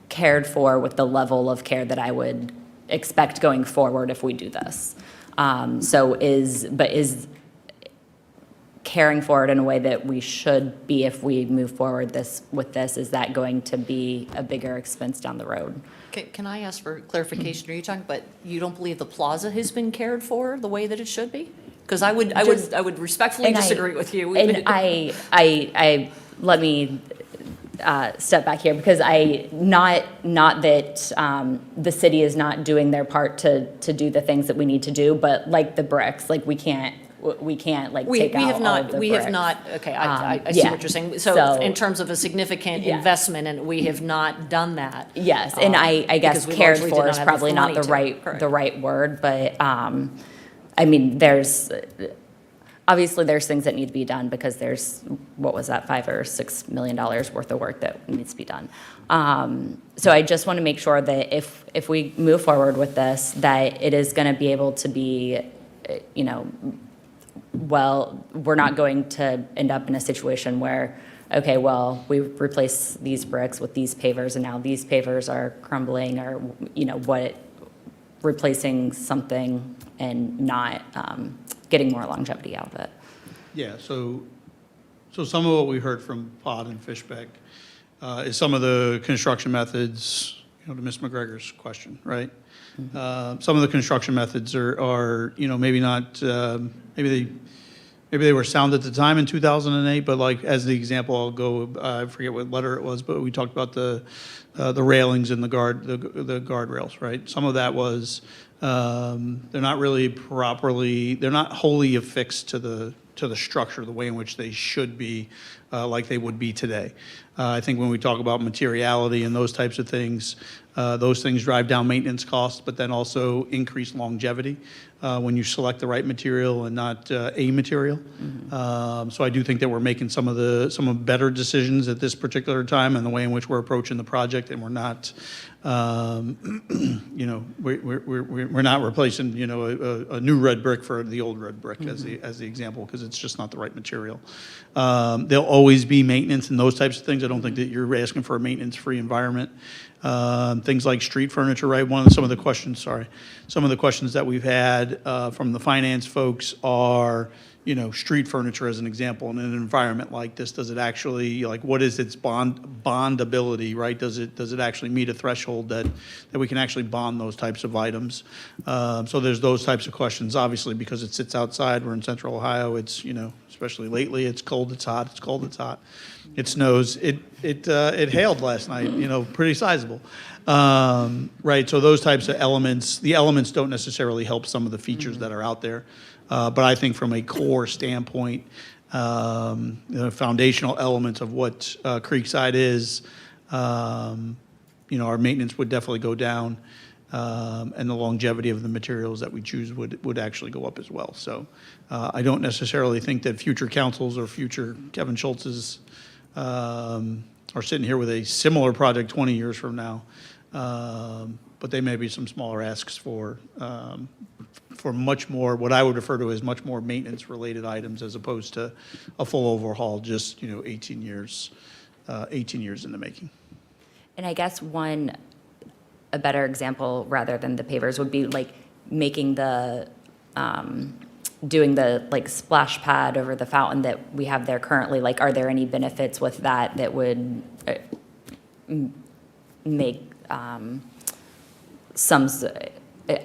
cared for with the level of care that I would expect going forward if we do this. Is caring for it in a way that we should be if we move forward with this, is that going to be a bigger expense down the road? Can I ask for clarification? Are you talking about you don't believe the plaza has been cared for the way that it should be? Because I would respectfully And disagree with you. And let me step back here, because not that the city is not doing their part to do the things that we need to do, but like the bricks, like we can't like take out all of the We have bricks. not, okay, I see yeah. what you're saying. So- So in terms of a significant Yeah. investment, and we have not done that. Yes, and I guess because we cared largely did for not is have probably not money the to. right, Correct. the right word, but, I mean, obviously there's things that need to be done, because there's, what was that, $5 or $6 million worth of work that needs to be done. So I just want to make sure that if we move forward with this, that it is going to be able to be, well, we're not going to end up in a situation where, okay, well, we replace these bricks with these pavers, and now these pavers are crumbling, or, replacing something and not getting more longevity out of it. Yeah, so some of what we heard from Pod and Fishbeck is some of the construction methods, to Ms. McGregor's question, right? Some of the construction methods are maybe not, maybe they were sound at the time in 2008, but like, as the example, I'll go, I forget what letter it was, but we talked about the railings and the guardrails, right? Some of that was, they're not really properly, they're not wholly affixed to the structure, the way in which they should be, like they would be today. I think when we talk about materiality and those types of things drive down maintenance costs, but then also increase longevity when you select the right material and not a material. So I do think that we're making some of better decisions at this particular time, and the way in which we're approaching the project, and we're not, we're not replacing a new red brick for the old red brick as the example, because it's just not the right material. There'll always be maintenance and those types of things. I don't think that you're asking for a maintenance-free environment. Things like street furniture, right? Some of the questions that we've had from the finance folks are, street furniture as an example. In an environment like this, does it actually, like, what is its bondability, right? Does it actually meet a threshold that we can actually bond those types of items? So there's those types of questions. Obviously, because it sits outside, we're in central Ohio, it's, especially lately, it's cold, it's hot, it's cold, it's hot. It snows. It hailed last night, pretty sizable. Right, so those types of elements, the elements don't necessarily help some of the features that are out there. But I think from a core standpoint, the foundational elements of what Creekside is, our maintenance would definitely go down, and the longevity of the materials that we choose would actually go up as well. So I don't necessarily think that future councils or future Kevin Schultz's are sitting here with a similar project 20 years from now, but they may be some smaller asks for much more, what I would refer to as much more maintenance-related items, as opposed to a full overhaul, just 18 years in the making. And I guess a better example, rather than the pavers, would be like making doing the like splash pad over the fountain that we have there currently. Like, are there any benefits with that would make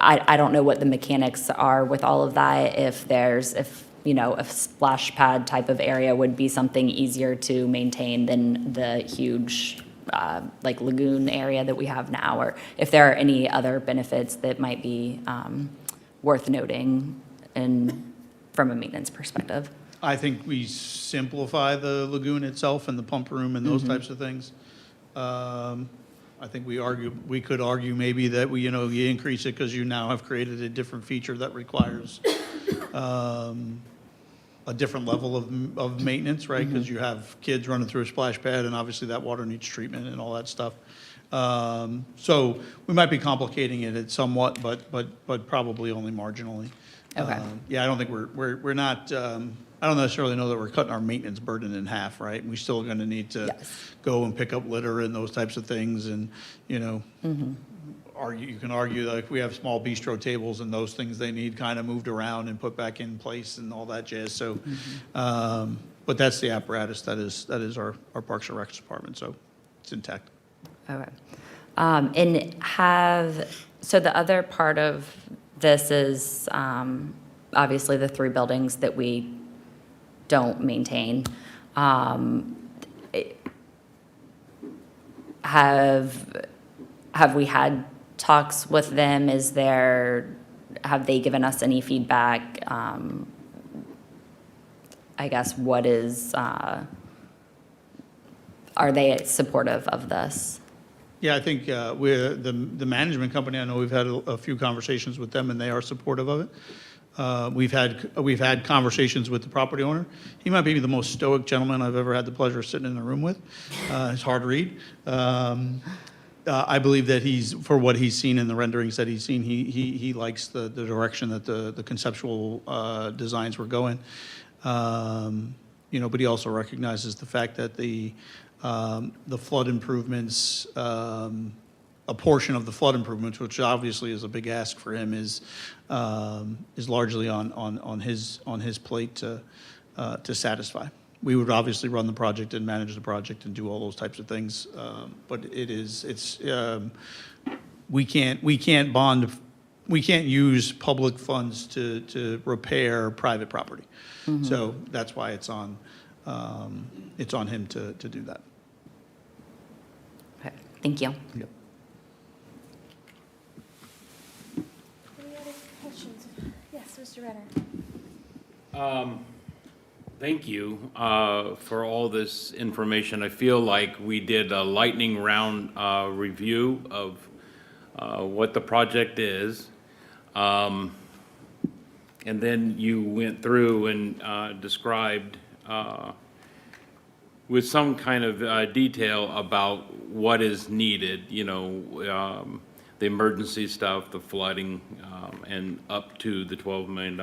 I don't know what the mechanics are with all of that, if a splash pad type of area would be something easier to maintain than the huge like lagoon area that we have now, or if there are any other benefits that might be worth noting from a maintenance perspective. I think we simplify the lagoon itself and the pump room and those types of things. I think we could argue maybe that you increase it because you now have created a different feature that requires a different level of maintenance, right? Because you have kids running through a splash pad, and obviously that water needs treatment and all that stuff. So we might be complicating it somewhat, but probably only marginally. Okay. Yeah, I don't think we're not, I don't necessarily know that we're cutting our maintenance burden in half, right? We're still going to need to go and pick up litter and those types of things, and, you can argue like we have small bistro tables and those things, they need kind of moved around and put back in place and all that jazz. So, but that's the apparatus that is our Parks and Rec department, so it's intact. Okay. So the other part of this is obviously the 3 buildings that we don't maintain. Have we had talks with them? Have they given us any feedback? I guess what is, are they supportive of this? Yeah, I think we're, the management company, I know we've had a few conversations with them, and they are supportive of it. We've had conversations with the property owner. He might be the most stoic gentleman I've ever had the pleasure of sitting in a room with. It's hard to read. I believe that for what he's seen in the renderings that he's seen, he likes the direction that the conceptual designs were going. But he also recognizes the fact that the flood improvements, a portion of the flood improvements, which obviously is a big ask for him, is largely on his plate to satisfy. We would obviously run the project and manage the project and do all those types of things, but we can't use public funds to repair private property. So that's why it's on him to do that. Okay, thank you. Yep. Any other questions? Yes, Mr. Renner. Thank you for all this information. I feel like we did a lightning round review of what the project is. And then you went through and described with some kind of detail about what is needed, the emergency stuff, the flooding, and up to the $12 million.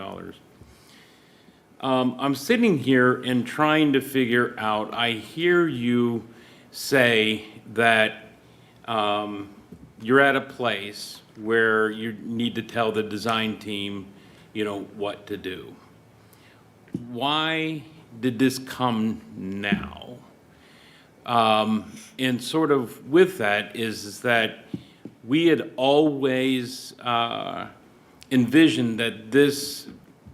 I'm sitting here and trying to figure out, I hear you say that you're at a place where you need to tell the design team, what to do. Why did this come now? And sort of with that is that we had always envisioned that this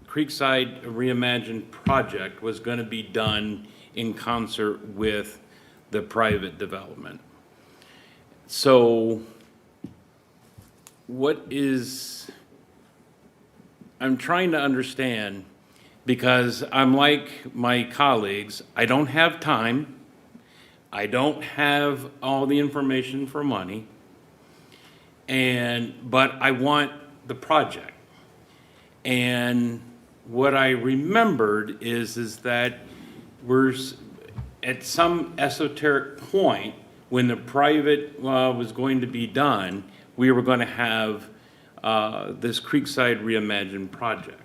Creekside Reimagined project was going to be done in concert with the private development. So I'm trying to understand, because I'm like my colleagues, I don't have time, I don't have all the information for money, but I want the project. And what I remembered is that we're at some esoteric point when the private was going to be done, we were going to have this Creekside Reimagined project.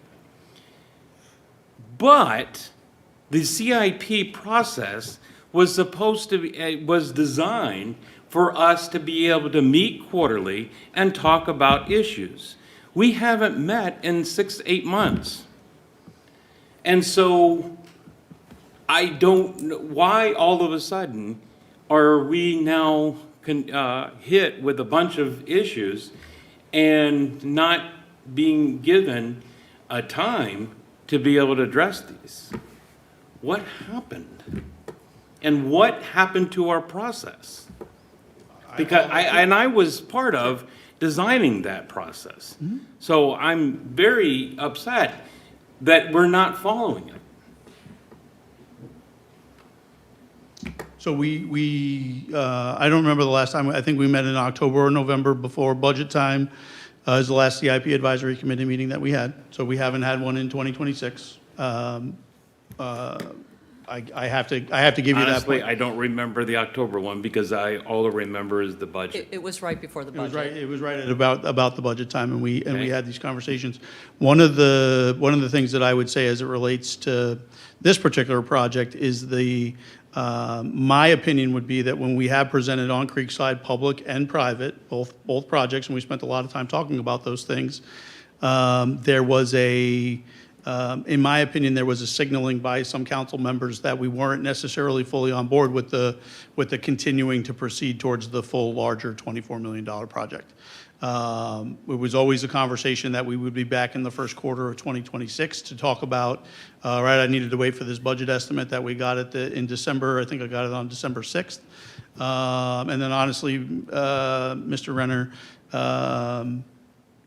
But the CIP process was supposed to be, was designed for us to be able to meet quarterly and talk about issues. We haven't met in 6 to 8 months. And so I don't know why all of a sudden are we now hit with a bunch of issues and not being given a time to be able to address these. What happened? And what happened to our process? Because I was part of designing that process. So I'm very upset that we're not following it. So I don't remember the last time, I think we met in October or November before budget time, is the last CIP advisory committee meeting that we had. So we haven't had one in 2026. I have to give you that Honestly, point. I don't remember the October one because all I remember is the budget. It was right before the budget. It was right at about the budget time, and we Okay. had these conversations. One of the things that I would say as it relates to this particular project is my opinion would be that when we have presented on Creekside, public and private, both projects, and we spent a lot of time talking about those things, there was in my opinion, there was a signaling by some council members that we weren't necessarily fully on board with the continuing to proceed towards the full larger $24 million project. It was always a conversation that we would be back in the first quarter of 2026 to talk about, right, I needed to wait for this budget estimate that we got in December. I think I got it on December 6th. And then honestly, Mr. Renner,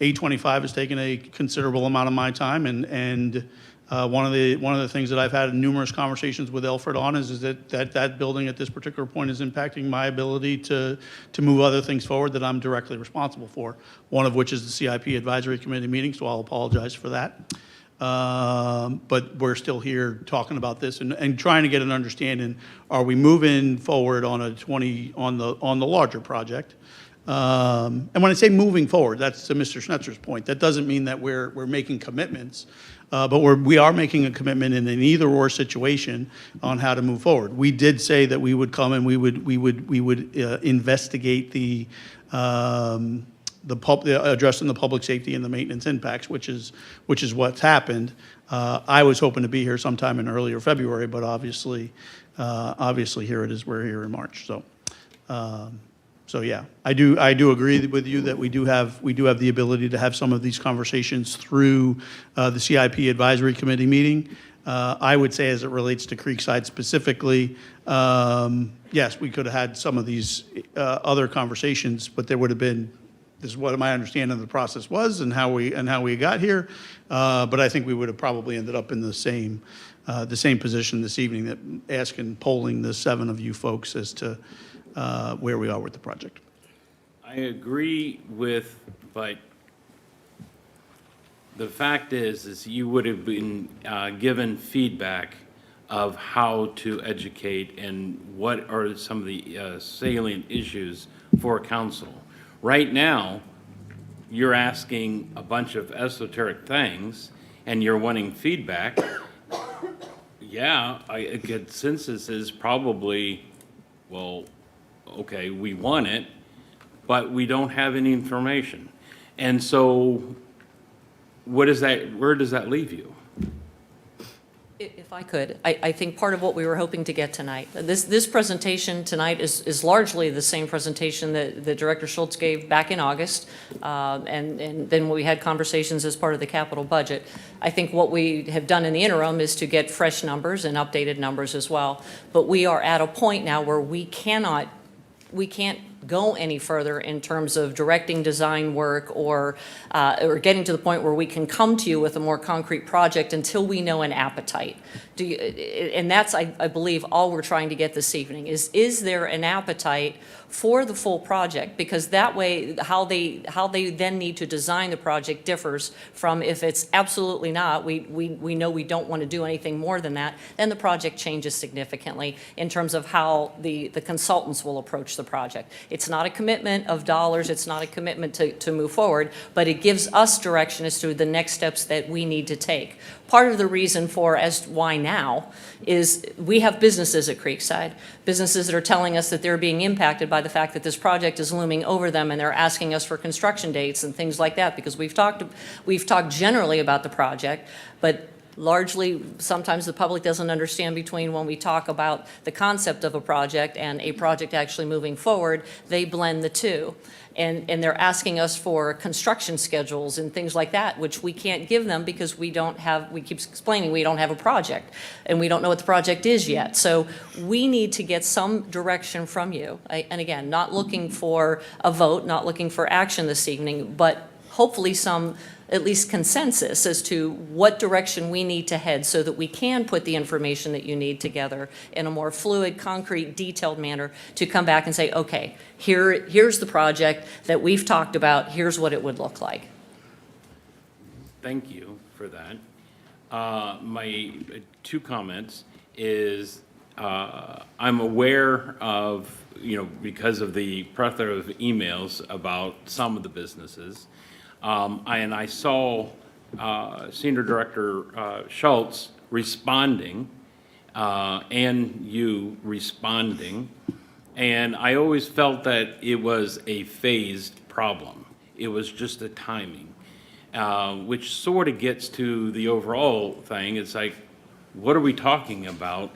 A25 has taken a considerable amount of my time, and one of the things that I've had numerous conversations with Alfred on is that building at this particular point is impacting my ability to move other things forward that I'm directly responsible for, one of which is the CIP Advisory Committee meeting, so I'll apologize for that. But we're still here talking about this and trying to get an understanding, are we moving forward on on the larger project? And when I say moving forward, that's to Mr. Schnetzer's point. That doesn't mean that we're making commitments, but we are making a commitment in an either-or situation on how to move forward. We did say that we would come and we would investigate addressing the public safety and the maintenance impacts, which is what's happened. I was hoping to be here sometime in early or February, but obviously here it is. We're here in March, so. So yeah, I do agree with you that we do have the ability to have some of these conversations through the CIP Advisory Committee meeting. I would say, as it relates to Creekside specifically, yes, we could have had some of these other conversations, but there would have been. This is what my understanding of the process was and how we got here. But I think we would have probably ended up in the same position this evening, that polling the 7 of you folks as to where we are with the project. I agree with, but the fact is you would have been given feedback of how to educate and what are some of the salient issues for council. Right now, you're asking a bunch of esoteric things and you're wanting feedback. Yeah, a consensus is probably, well, okay, we want it, but we don't have any information. And so where does that leave you? If I could, I think part of what we were hoping to get tonight, this presentation tonight is largely the same presentation that Director Schultz gave back in August, and then we had conversations as part of the capital budget. I think what we have done in the interim is to get fresh numbers and updated numbers as well. But we are at a point now where we can't go any further in terms of directing design work or getting to the point where we can come to you with a more concrete project until we know an appetite. And that's, I believe, all we're trying to get this evening is there an appetite for the full project? Because that way, how they then need to design the project differs from if it's absolutely not, we know we don't want to do anything more than that, then the project changes significantly in terms of how the consultants will approach the project. It's not a commitment of dollars, it's not a commitment to move forward, but it gives us direction as to the next steps that we need to take. Part of the reason for as why now is we have businesses at Creekside, businesses that are telling us that they're being impacted by the fact that this project is looming over them and they're asking us for construction dates and things like that, because we've talked generally about the project, but largely, sometimes the public doesn't understand between when we talk about the concept of a project and a project actually moving forward, they blend the two. And they're asking us for construction schedules and things like that, which we can't give them because we keep explaining we don't have a project and we don't know what the project is yet. So we need to get some direction from you. And again, not looking for a vote, not looking for action this evening, but hopefully some at least consensus as to what direction we need to head so that we can put the information that you need together in a more fluid, concrete, detailed manner to come back and say, okay, here's the project that we've talked about, here's what it would look like. Thank you for that. My 2 comments is I'm aware of, because of the plethora of emails about some of the businesses, and I saw Senior Director Schultz responding and you responding, and I always felt that it was a phased problem. It was just the timing, which sort of gets to the overall thing. It's like, what are we talking about?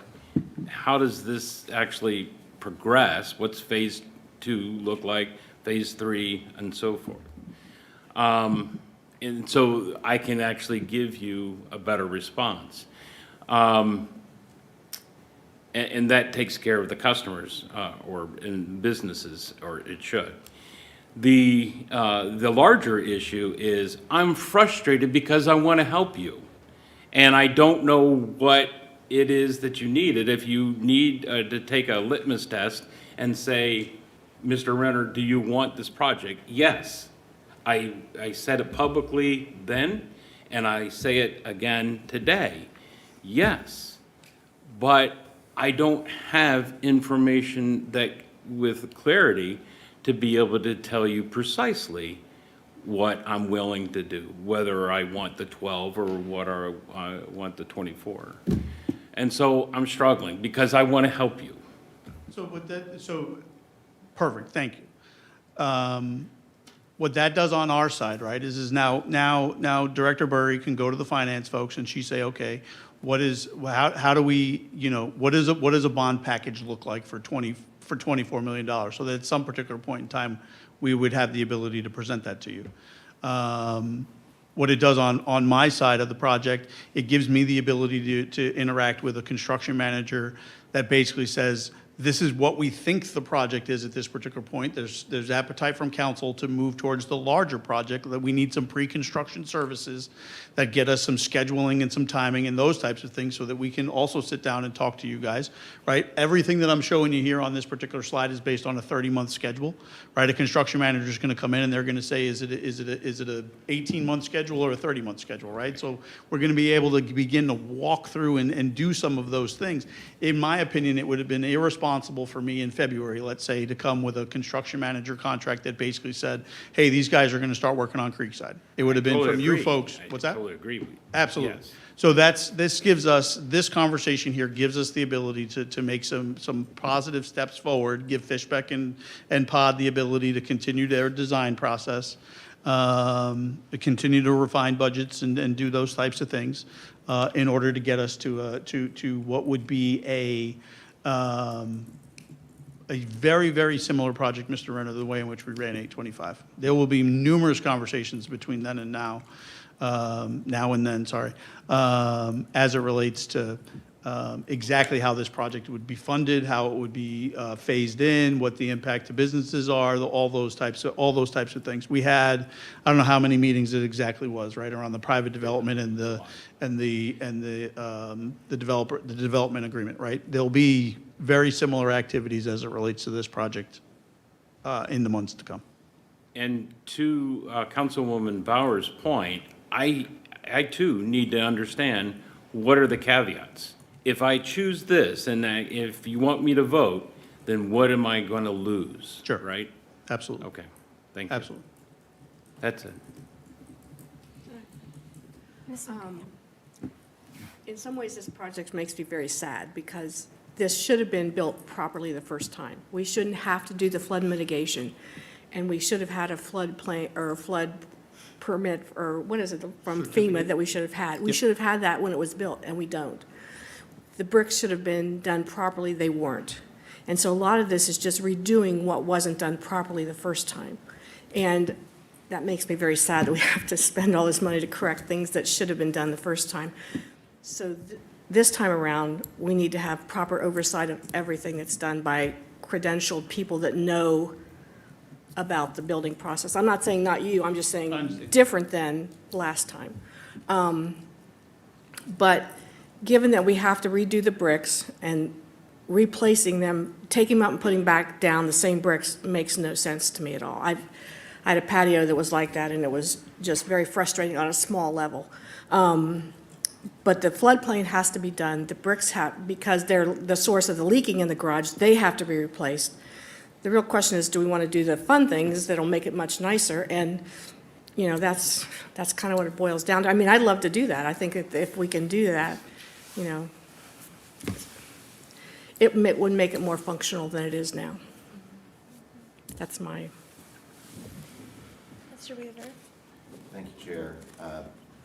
How does this actually progress? What's phase 2 look like, phase 3, and so forth? And so I can actually give you a better response. And that takes care of the customers, or in businesses, or it should. The larger issue is I'm frustrated because I want to help you. And I don't know what it is that you need. And if you need to take a litmus test and say, Mr. Renner, do you want this project? Yes. I said it publicly then, and I say it again today. Yes. But I don't have information that, with clarity, to be able to tell you precisely what I'm willing to do, whether I want the 12 or what I want the 24. And so I'm struggling because I want to help you. So perfect, thank you. What that does on our side, right, is now Director Burry can go to the finance folks and she say, okay, how do we, what does a bond package look like for $24 million? So that at some particular point in time, we would have the ability to present that to you. What it does on my side of the project, it gives me the ability to interact with a construction manager that basically says, this is what we think the project is at this particular point. There's appetite from council to move towards the larger project, that we need some pre-construction services that get us some scheduling and some timing and those types of things so that we can also sit down and talk to you guys, right? Everything that I'm showing you here on this particular slide is based on a 30-month schedule, right? A construction manager is going to come in and they're going to say, is it a 18-month schedule or a 30-month schedule, right? So we're going to be able to begin to walk through and do some of those things. In my opinion, it would have been irresponsible for me in February, let's say, to come with a construction manager contract that basically said, hey, these guys are going to start working on Creekside. It would have been Totally from you agree. folks. What's that? I totally agree with you. Absolutely. Yes. So this conversation here gives us the ability to make some positive steps forward, give Fishbeck and Pod the ability to continue their design process, continue to refine budgets and do those types of things in order to get us to what would be a very, very similar project, Mr. Renner, the way in which we ran 825. There will be numerous conversations between then and now and then, sorry, as it relates to exactly how this project would be funded, how it would be phased in, what the impact to businesses are, all those types of things. We had, I don't know how many meetings it exactly was, right, around the private development and the development agreement, right? There'll be very similar activities as it relates to this project in the months to come. And to Councilwoman Bauer's point, I too need to understand what are the caveats. If I choose this and if you want me to vote, then what am I going to lose? Sure. Right? Absolutely. Okay, thank you. Absolutely. That's it. In some ways, this project makes me very sad because this should have been built properly the first time. We shouldn't have to do the flood mitigation, and we should have had a flood plan or a flood permit, or what is it, from FEMA that we should have had. We should have had that when it was built, and we don't. The bricks should have been done properly, they weren't. And so a lot of this is just redoing what wasn't done properly the first time. And that makes me very sad that we have to spend all this money to correct things that should have been done the first time. So this time around, we need to have proper oversight of everything that's done by credentialed people that know about the building process. I'm not saying not you, I'm just saying different than last time. But given that we have to redo the bricks and replacing them, taking them out and putting back down the same bricks makes no sense to me at all. I had a patio that was like that, and it was just very frustrating on a small level. But the floodplain has to be done. The bricks have, because they're the source of the leaking in the garage, they have to be replaced. The real question is, do we want to do the fun things that'll make it much nicer? And, that's kind of what it boils down to. I mean, I'd love to do that. I think if we can do that, it would make it more functional than it is now. That's my... Mr. Weaver? Thank you, Chair.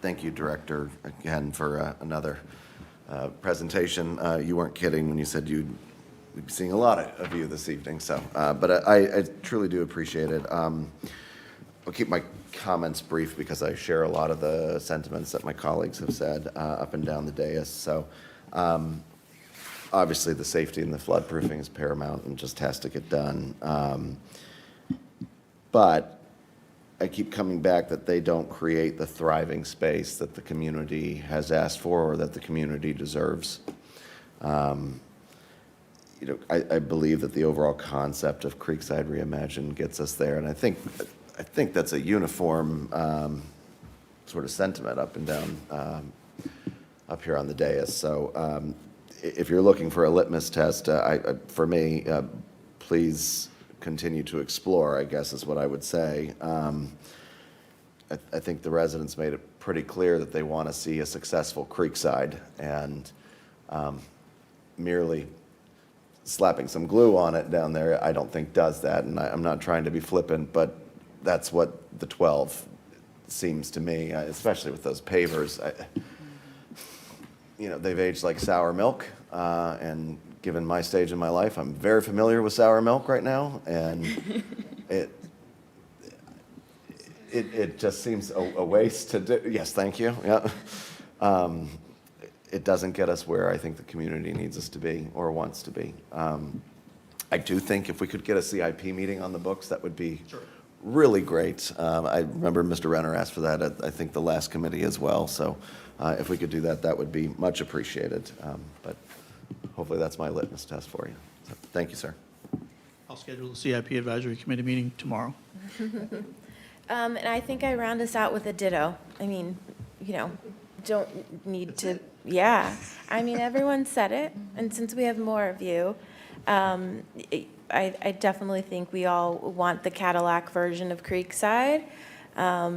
Thank you, Director, again, for another presentation. You weren't kidding when you said we'd be seeing a lot of you this evening, so, but I truly do appreciate it. I'll keep my comments brief because I share a lot of the sentiments that my colleagues have said up and down the dais. So obviously, the safety and the floodproofing is paramount and just has to get done. But I keep coming back that they don't create the thriving space that the community has asked for or that the community deserves. You know, I believe that the overall concept of Creekside Reimagined gets us there, and I think that's a uniform sort of sentiment up and down up here on the dais. So if you're looking for a litmus test, for me, please continue to explore, I guess is what I would say. I think the residents made it pretty clear that they want to see a successful Creekside, and merely slapping some glue on it down there, I don't think does that. And I'm not trying to be flippant, but that's what the 12 seems to me, especially with those pavers. You know, they've aged like sour milk, and given my stage in my life, I'm very familiar with sour milk right now, and it just seems a waste to do. Yes, thank you. Yeah. It doesn't get us where I think the community needs us to be or wants to be. I do think if we could get a CIP meeting on the books, that would be really great. I remember Mr. Renner asked for that at, I think, the last committee as well. So if we could do that, that would be much appreciated. But hopefully that's my litmus test for you. So, thank you, sir. I'll schedule the CIP Advisory Committee meeting tomorrow. And I think I round us out with a ditto. I mean, you know, don't need to, yeah. I mean, everyone said it, and since we have more of you, I definitely think we all want the Cadillac version of Creekside. A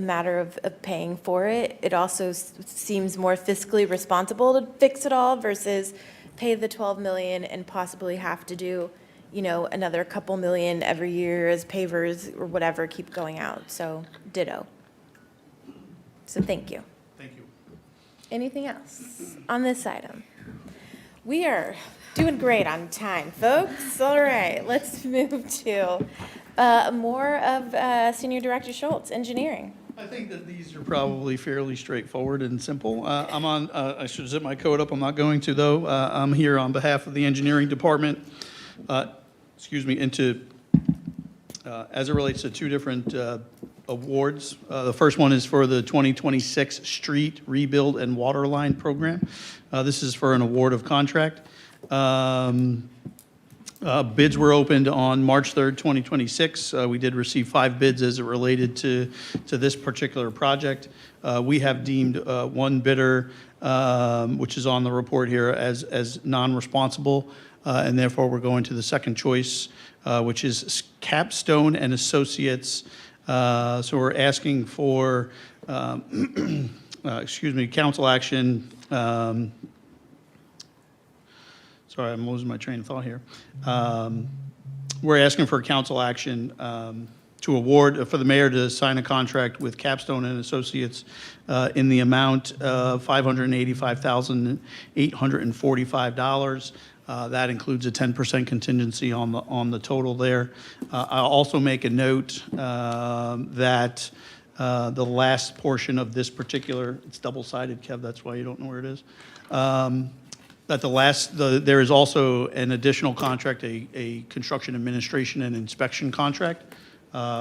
matter of paying for it. It also seems more fiscally responsible to fix it all versus pay the 12 million and possibly have to do, you know, another couple million every year as pavers or whatever keep going out. So ditto. So thank you. Thank you. Anything else on this item? We are doing great on time, folks. All right, let's move to more of Senior Director Schultz, Engineering. I think that these are probably fairly straightforward and simple. I'm on, I should zip my code up, I'm not going to though. I'm here on behalf of the Engineering Department, as it relates to two different awards. The first one is for the 2026 Street Rebuild and Water Line Program. This is for an award of contract. Bids were opened on March 3rd, 2026. We did receive 5 bids as it related to this particular project. We have deemed one bidder, which is on the report here, as non-responsible, and therefore we're going to the second choice, which is Capstone and Associates. So we're asking for, council action. Sorry, I'm losing my train of thought here. We're asking for council action to award, for the mayor to sign a contract with Capstone and Associates in the amount of $585,845. That includes a 10% contingency on the total there. I'll also make a note that the last portion of this particular, it's double-sided, Kev, that's why you don't know where it is. There is also an additional contract, a construction administration and inspection contract,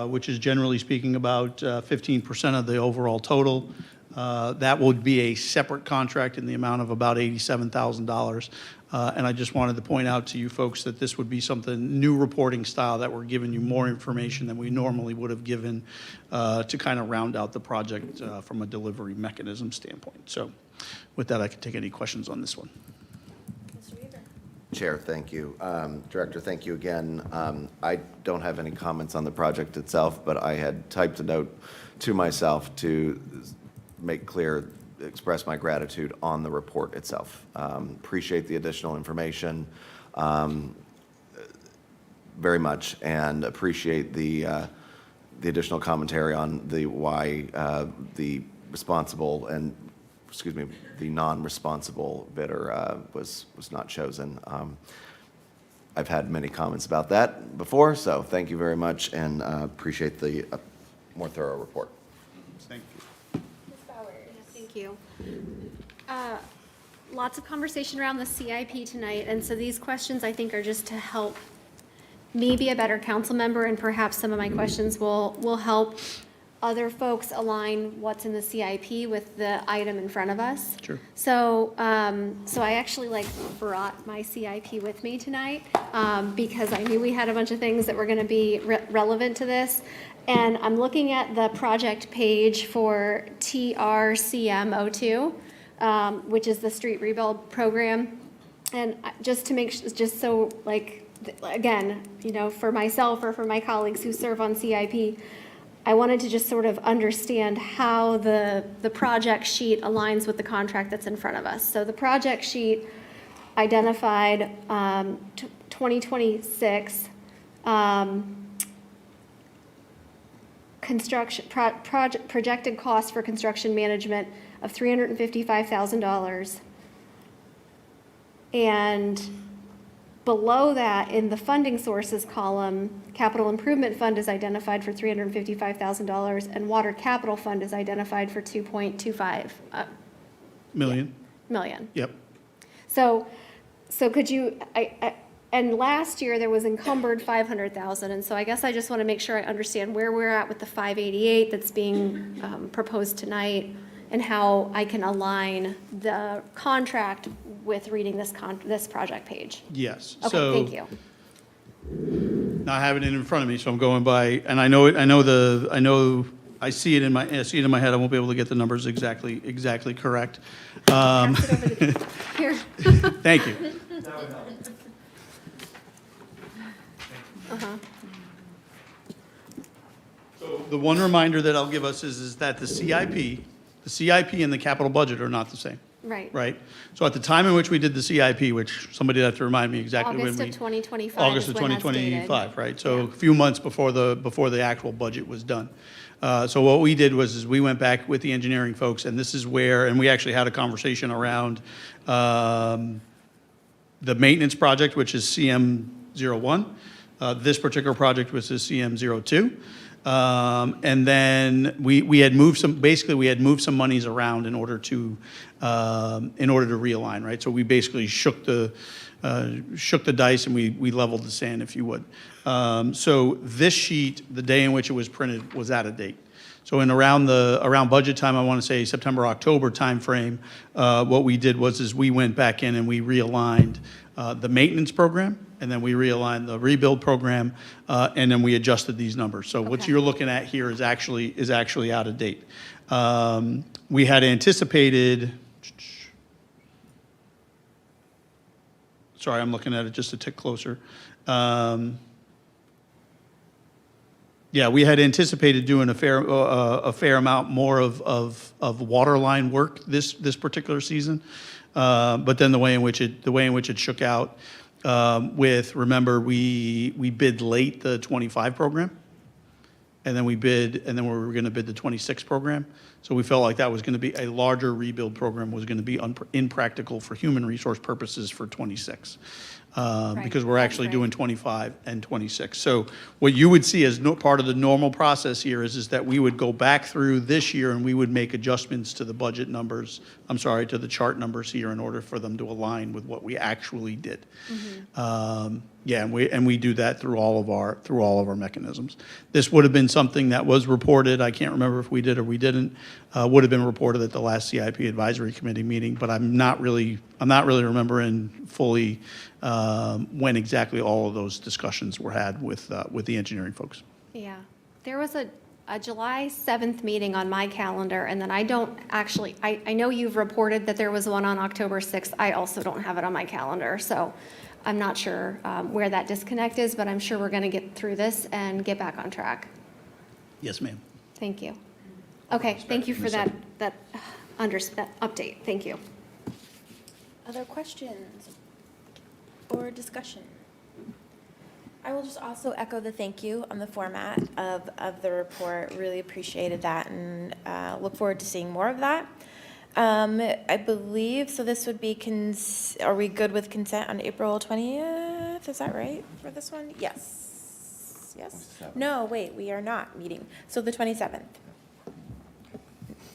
which is generally speaking about 15% of the overall total. That would be a separate contract in the amount of about $87,000. And I just wanted to point out to you folks that this would be something, new reporting style, that we're giving you more information than we normally would have given to kind of round out the project from a delivery mechanism standpoint. So with that, I can take any questions on this one. Chair, thank you. Director, thank you again. I don't have any comments on the project itself, but I had typed a note to myself to make clear, express my gratitude on the report itself. Appreciate the additional information very much, and appreciate the additional commentary on the why the responsible and the non-responsible bidder was not chosen. I've had many comments about that before, so thank you very much, and appreciate the more thorough report. Thank you. Thank you. Lots of conversation around the CIP tonight, and so these questions, I think, are just to help me be a better council member, and perhaps some of my questions will help other folks align what's in the CIP with the item in front of us. Sure. So, so I actually brought my CIP with me tonight, because I knew we had a bunch of things that were gonna be relevant to this. And I'm looking at the project page for TRCM02, which is the street rebuild program. And just to make, just so again, for myself or for my colleagues who serve on CIP, I wanted to just sort of understand how the project sheet aligns with the contract that's in front of us. So the project sheet identified 2026 construction, projected cost for construction management of $355,000. And below that, in the funding sources column, capital improvement fund is identified for $355,000, and water capital fund is identified for 2.25 Million? million. Yep. So could you, and last year there was encumbered 500,000, and so I guess I just want to make sure I understand where we're at with the 588 that's being proposed tonight, and how I can align the contract with reading this project page. Yes. Okay, So thank you. now I have it in front of me, so I'm going by, and I see it in my head. I won't be able to get the numbers exactly correct. Pass it over to, here. Thank you. So the one reminder that I'll give us is that the CIP and the capital budget are not the same, Right. right? So at the time in which we did the CIP, which somebody would have to remind me exactly when August we. of 2025 August is of when that's dated. 2025, right? So Yeah. a few months before the actual budget was done. So what we did was we went back with the engineering folks, and this is where, and we actually had a conversation around the maintenance project, which is CM01. This particular project was the CM02. And then we had moved some monies around in order to realign, right? So we basically shook the dice and we leveled the sand, if you would. So this sheet, the day in which it was printed, was out of date. So in around budget time, I want to say September, October timeframe, what we did was we went back in and we realigned the maintenance program, and then we realigned the rebuild program, and then we adjusted these numbers. So what Okay. you're looking at here is actually out of date. We had anticipated. Sorry, I'm looking at it just a tick closer. Yeah, we had anticipated doing a fair amount more of water line work this particular season, but then the way in which it shook out, remember we bid late the 25 program, and then we were going to bid the 26 program. So we felt like that was going to be a larger rebuild program, was going to be impractical for human resource purposes for 26. Because we're actually right. doing 25 and 26. So what you would see as part of the normal process here is that we would go back through this year and we would make adjustments to the budget numbers, to the chart numbers here in order for them to align with what we actually did. Yeah, and we do that through all of our mechanisms. This would have been something that was reported, I can't remember if we did or we didn't, would have been reported at the last CIP Advisory Committee meeting, but I'm not really remembering fully when exactly all of those discussions were had with the engineering folks. Yeah, there was a July 7th meeting on my calendar, and then I don't actually, I know you've reported that there was one on October 6th. I also don't have it on my calendar, so I'm not sure where that disconnect is, but I'm sure we're going to get through this and get back on track. Yes, ma'am. Thank you. Okay, thank you for that update. Thank you. Other questions or discussion? I will just also echo the thank you on the format of the report. Really appreciated that, and look forward to seeing more of that. I believe, so this would be, are we good with consent on April 20th? Is that right for this one? Yes. yes? 27th. No, wait, we are not meeting. So the 27th.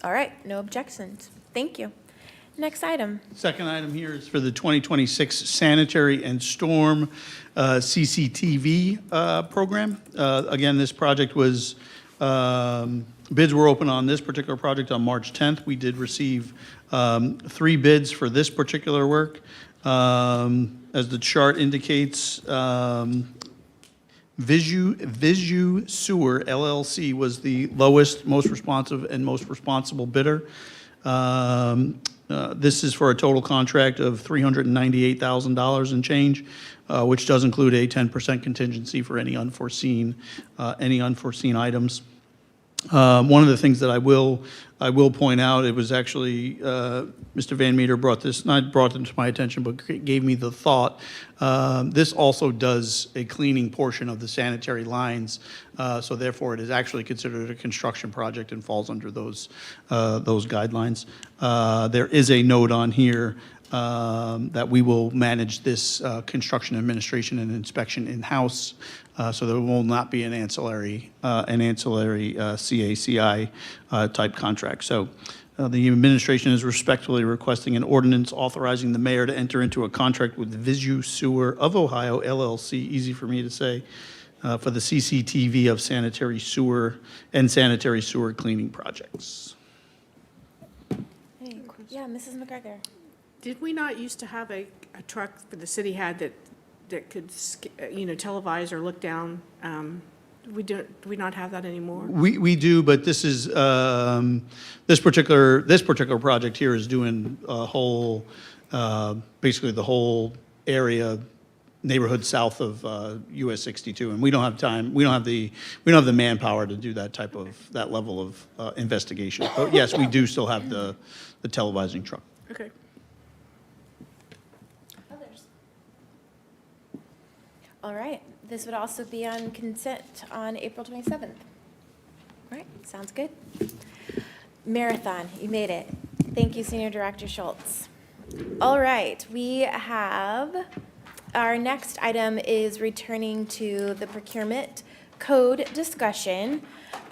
All right, no objections. Thank you. Next item. Second item here is for the 2026 Sanitary and Storm CCTV program. Again, this project was, bids were open on this particular project on March 10th. We did receive 3 bids for this particular work. As the chart indicates, Visu Sewer LLC was the lowest, most responsive, and most responsible bidder. This is for a total contract of $398,000 and change, which does include a 10% contingency for any unforeseen items. One of the things that I will point out, it was actually, Mr. Van Meter brought this, not brought it to my attention, but gave me the thought. This also does a cleaning portion of the sanitary lines, so therefore it is actually considered a construction project and falls under those guidelines. There is a note on here that we will manage this construction administration and inspection in-house, so there will not be an ancillary CACI type contract. So the administration is respectfully requesting an ordinance authorizing the mayor to enter into a contract with Visu Sewer of Ohio LLC, easy for me to say, for the CCTV of sanitary sewer and sanitary sewer cleaning projects. Hey, yeah, Mrs. McGregor. Did we not used to have a truck that the city had that could, televise or look down? Do we not have that anymore? We do, but this is, this particular project here is doing a whole, basically the whole area, neighborhood south of US 62, and we don't have time, we don't have the manpower to do that level of investigation. But yes, we do still have the televising truck. Okay. Others? All right, this would also be on consent on April 27th. All right, sounds good. Marathon, you made it. Thank you, Senior Director Schultz. All right, we have, our next item is returning to the procurement code discussion.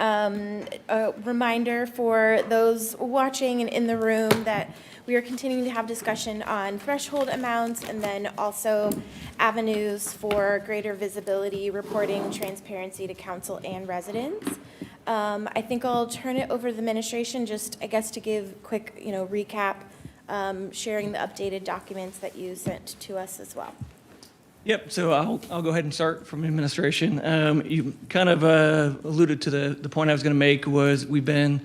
A reminder for those watching and in the room that we are continuing to have discussion on threshold amounts and then also avenues for greater visibility, reporting, transparency to council and residents. I think I'll turn it over to the administration, just, I guess, to give quick, recap, sharing the updated documents that you sent to us as well. Yep, so I'll go ahead and start from administration. You kind of alluded to the point I was going to make was we've been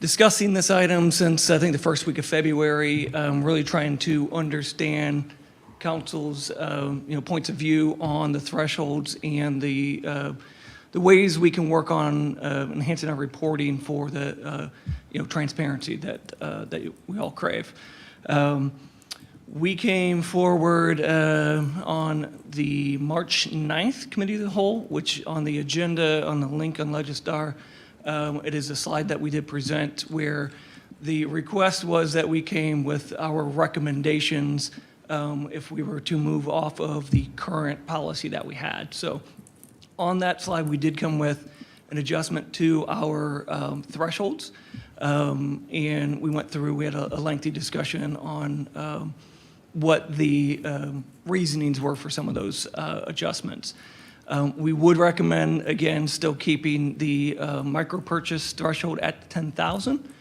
discussing this item since I think the first week of February, really trying to understand council's points of view on the thresholds and the ways we can work on enhancing our reporting for the transparency that we all crave. We came forward on the March 9th Committee of the Whole, which on the agenda, on the link on Legistar, it is a slide that we did present where the request was that we came with our recommendations if we were to move off of the current policy that we had. So on that slide, we did come with an adjustment to our thresholds. And we went through, we had a lengthy discussion on what the reasonings were for some of those adjustments. We would recommend, again, still keeping the micro purchase threshold at 10,000.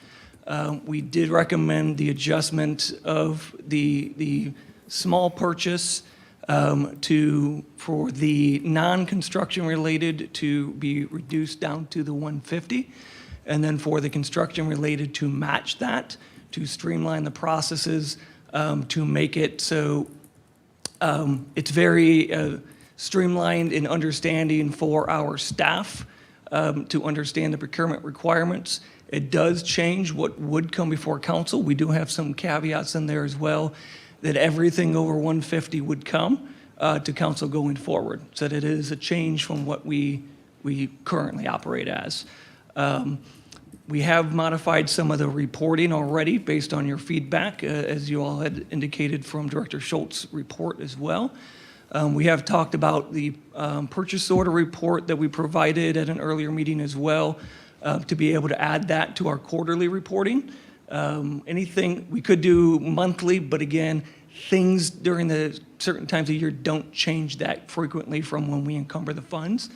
We did recommend the adjustment of the small purchase for the non-construction related to be reduced down to the 150. And then for the construction related to match that, to streamline the processes, to make it so it's very streamlined in understanding for our staff to understand the procurement requirements. It does change what would come before council. We do have some caveats in there as well, that everything over 150 would come to council going forward. So that it is a change from what we currently operate as. We have modified some of the reporting already based on your feedback, as you all had indicated from Director Schultz's report as well. We have talked about the purchase order report that we provided at an earlier meeting as well, to be able to add that to our quarterly reporting. Anything, we could do monthly, but again, things during the certain times of year don't change that frequently from when we encumber the funds.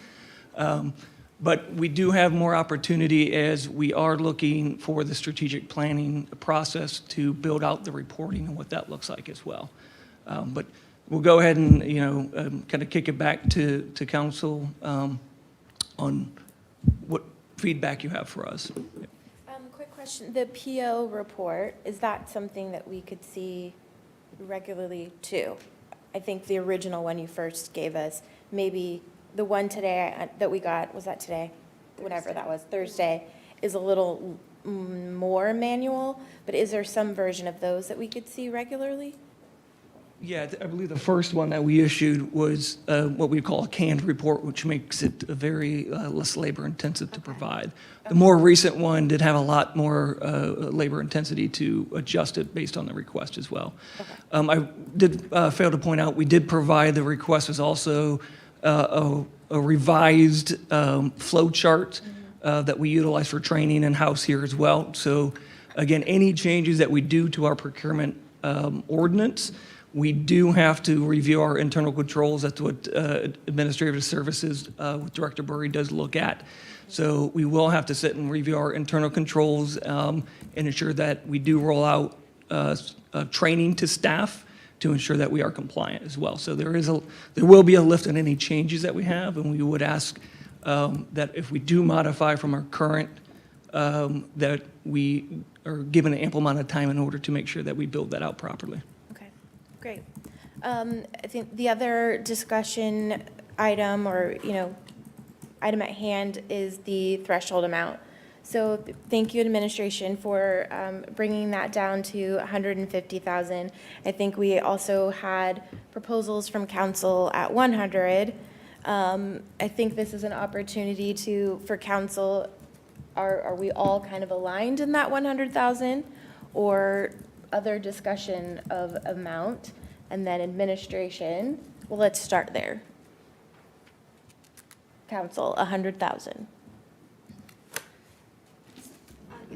But we do have more opportunity as we are looking for the strategic planning process to build out the reporting and what that looks like as well. But we'll go ahead and, kind of kick it back to council on what feedback you have for us. Quick question, the PO report, is that something that we could see regularly too? I think the original one you first gave us, maybe the one today that we got, was that today? Whatever that was, Thursday, is a little more manual, but is there some version of those that we could see regularly? Yeah, I believe the first one that we issued was what we call a canned report, which makes it a very less labor intensive to provide. The more recent one did have a lot more labor intensity to adjust it based on the request as well. I did fail to point out, we did provide, the request was also a revised flow chart that we utilize for training in-house here as well. So again, any changes that we do to our procurement ordinance, we do have to review our internal controls. That's what Administrative Services with Director Burry does look at. So we will have to sit and review our internal controls and ensure that we do roll out training to staff to ensure that we are compliant as well. So there will be a lift in any changes that we have, and we would ask that if we do modify from our current, that we are given an ample amount of time in order to make sure that we build that out properly. Okay, great. I think the other discussion item or, item at hand is the threshold amount. So thank you, administration, for bringing that down to 150,000. I think we also had proposals from council at 100. I think this is an opportunity for council, are we all kind of aligned in that 100,000 or other discussion of amount? And then administration, well, let's start there. Council, 100,000.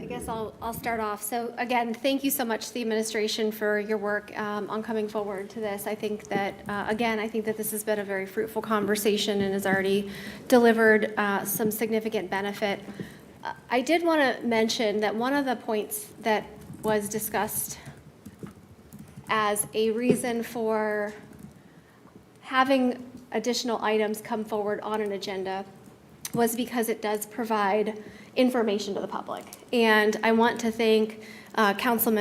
I guess I'll start off. So again, thank you so much to the administration for your work on coming forward to this. I think that, again, I think that this has been a very fruitful conversation and has already delivered some significant benefit. I did want to mention that one of the points that was discussed as a reason for having additional items come forward on an agenda was because it does provide information to the public. And I want to thank Council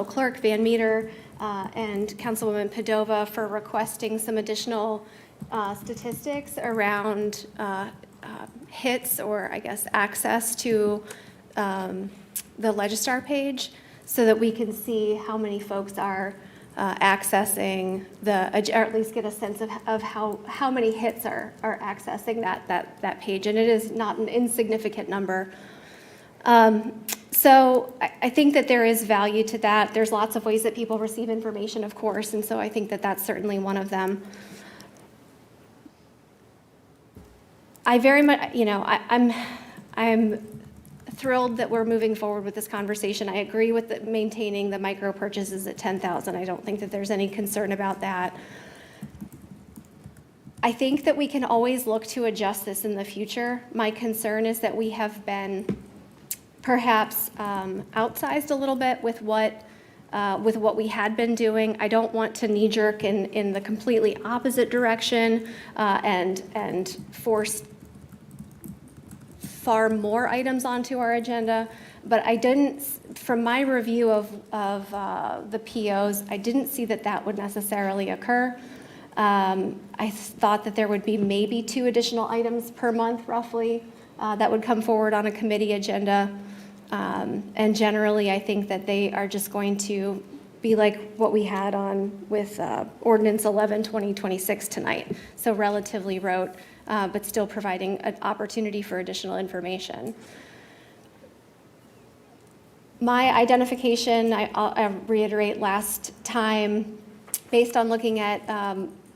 Clerk Van Meter and Councilwoman Padova for requesting some additional statistics around hits or, I guess, access to the Legistar page so that we can see how many folks are accessing or at least get a sense of how many hits are accessing that page, and it is not an insignificant number. So I think that there is value to that. There's lots of ways that people receive information, of course, and so I think that that's certainly one of them. I very much, I'm thrilled that we're moving forward with this conversation. I agree with maintaining the micro purchases at 10,000. I don't think that there's any concern about that. I think that we can always look to adjust this in the future. My concern is that we have been perhaps outsized a little bit with what we had been doing. I don't want to knee-jerk in the completely opposite direction and force far more items onto our agenda, but I didn't, from my review of the POs, I didn't see that would necessarily occur. I thought that there would be maybe 2 additional items per month, roughly, that would come forward on a committee agenda. And generally, I think that they are just going to be like what we had with Ordinance 11/2026 tonight. So relatively rote, but still providing an opportunity for additional information. My identification, I'll reiterate last time, based on looking at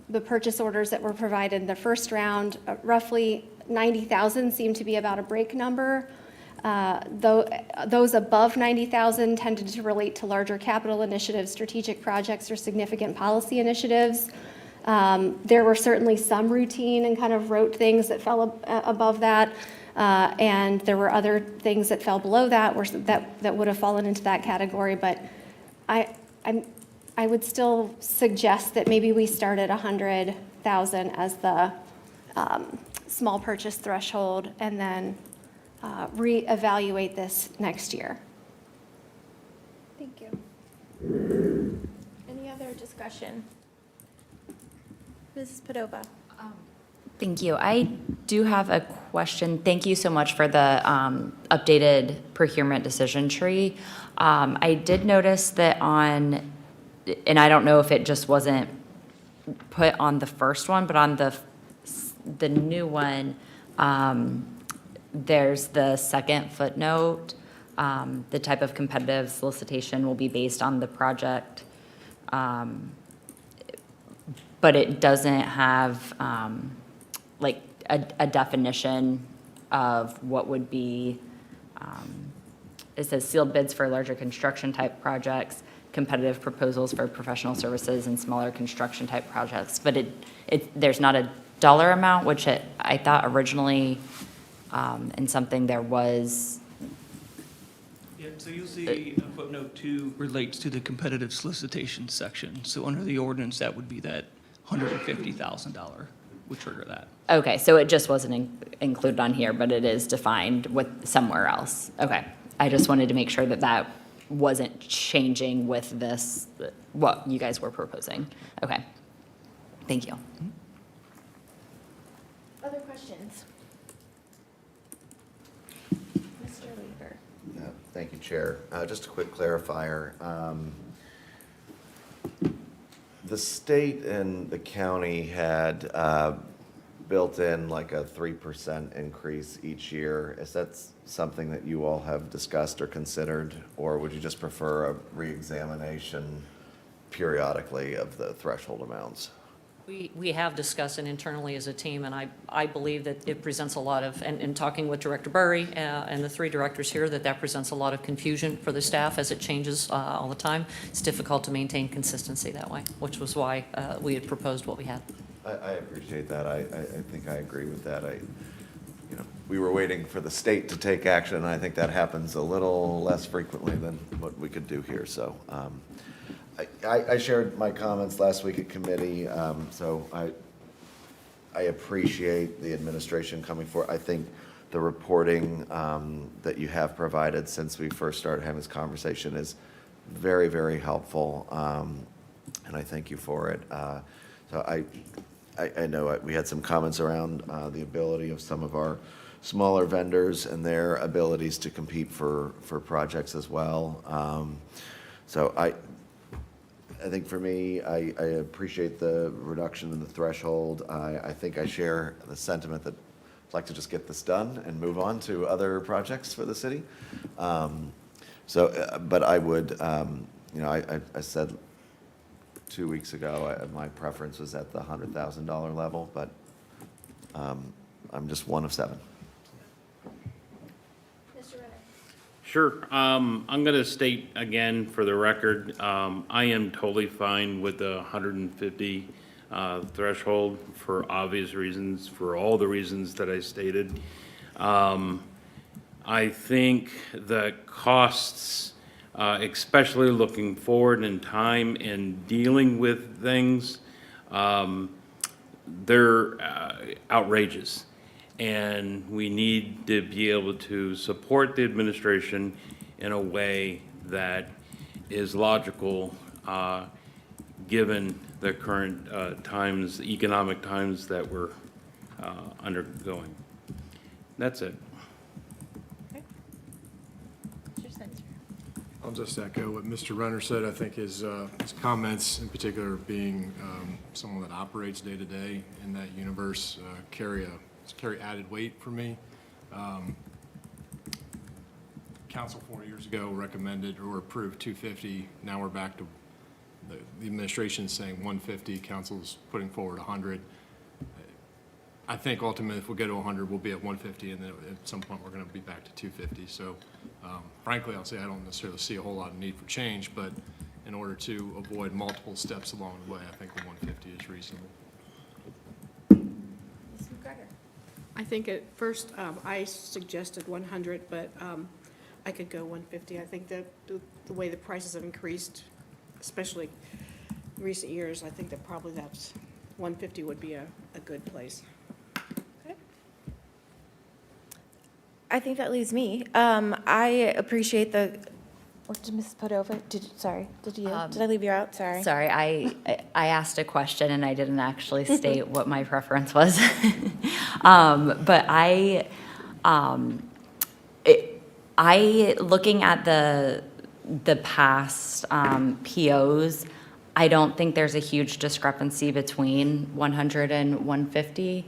the purchase orders that were provided in the first round, roughly 90,000 seemed to be about a break number. Though those above 90,000 tended to relate to larger capital initiatives, strategic projects, or significant policy initiatives. There were certainly some routine and kind of rote things that fell above that, and there were other things that fell below that, that would have fallen into that category. But I would still suggest that maybe we start at 100,000 as the small purchase threshold, and then reevaluate this next year. Thank you. Any other discussion? Mrs. Padova? Thank you. I do have a question. Thank you so much for the updated procurement decision tree. I did notice that on, and I don't know if it just wasn't put on the first one, but on the new one, there's the second footnote. The type of competitive solicitation will be based on the project. But it doesn't have like a definition of what would be, it says sealed bids for larger construction type projects, competitive proposals for professional services and smaller construction type projects. But there's not a dollar amount, which I thought originally in something there was. Yeah, so you'll see footnote 2 relates to the competitive solicitation section. So under the ordinance, that would be that $150,000 would trigger that. Okay, so it just wasn't included on here, but it is defined with somewhere else. Okay, I just wanted to make sure that that wasn't changing with this, what you guys were proposing. Okay, thank you. Other questions? Mr. Weaver? Thank you, Chair. Just a quick clarifier. The state and the county had built in like a 3% increase each year. Is that something that you all have discussed or considered, or would you just prefer a reexamination periodically of the threshold amounts? We have discussed it internally as a team, and I believe that it presents a lot of, and in talking with Director Burry and the three directors here, that presents a lot of confusion for the staff as it changes all the time. It's difficult to maintain consistency that way, which was why we had proposed what we had. I appreciate that. I think I agree with that. We were waiting for the state to take action, and I think that happens a little less frequently than what we could do here. So I shared my comments last week at committee, so I appreciate the administration coming forward. I think the reporting that you have provided since we first started having this conversation is very, very helpful, and I thank you for it. So I know we had some comments around the ability of some of our smaller vendors and their abilities to compete for projects as well. So I think for me, I appreciate the reduction in the threshold. I think I share the sentiment that I'd like to just get this done and move on to other projects for the city. But I would, I said 2 weeks ago, my preference was at the $100,000 level, but I'm just one of 7. Mr. Renner? Sure. I'm going to state again for the record, I am totally fine with the 150 threshold for obvious reasons, for all the reasons that I stated. I think the costs, especially looking forward in time and dealing with things, they're outrageous. And we need to be able to support the administration in a way that is logical, given the current times, economic times that we're undergoing. That's it. Mr. Spencer? I'll just echo what Mr. Renner said. I think his comments in particular, being someone that operates day to day in that universe, carry added weight for me. Council 4 years ago recommended or approved 250. Now we're back to the administration's saying 150, council's putting forward 100. I think ultimately, if we go to 100, we'll be at 150, and then at some point, we're going to be back to 250. So frankly, I'll say I don't necessarily see a whole lot of need for change, but in order to avoid multiple steps along the way, I think the 150 is reasonable. I think at first, I suggested 100, but I could go 150. I think that the way the prices have increased, especially in recent years, I think that probably that's 150 would be a good place. I think that leaves me. I appreciate the, what did Mrs. Padova, did I leave you out? Sorry. Sorry, I asked a question and I didn't actually state what my preference was. But looking at the past POs, I don't think there's a huge discrepancy between 100 and 150.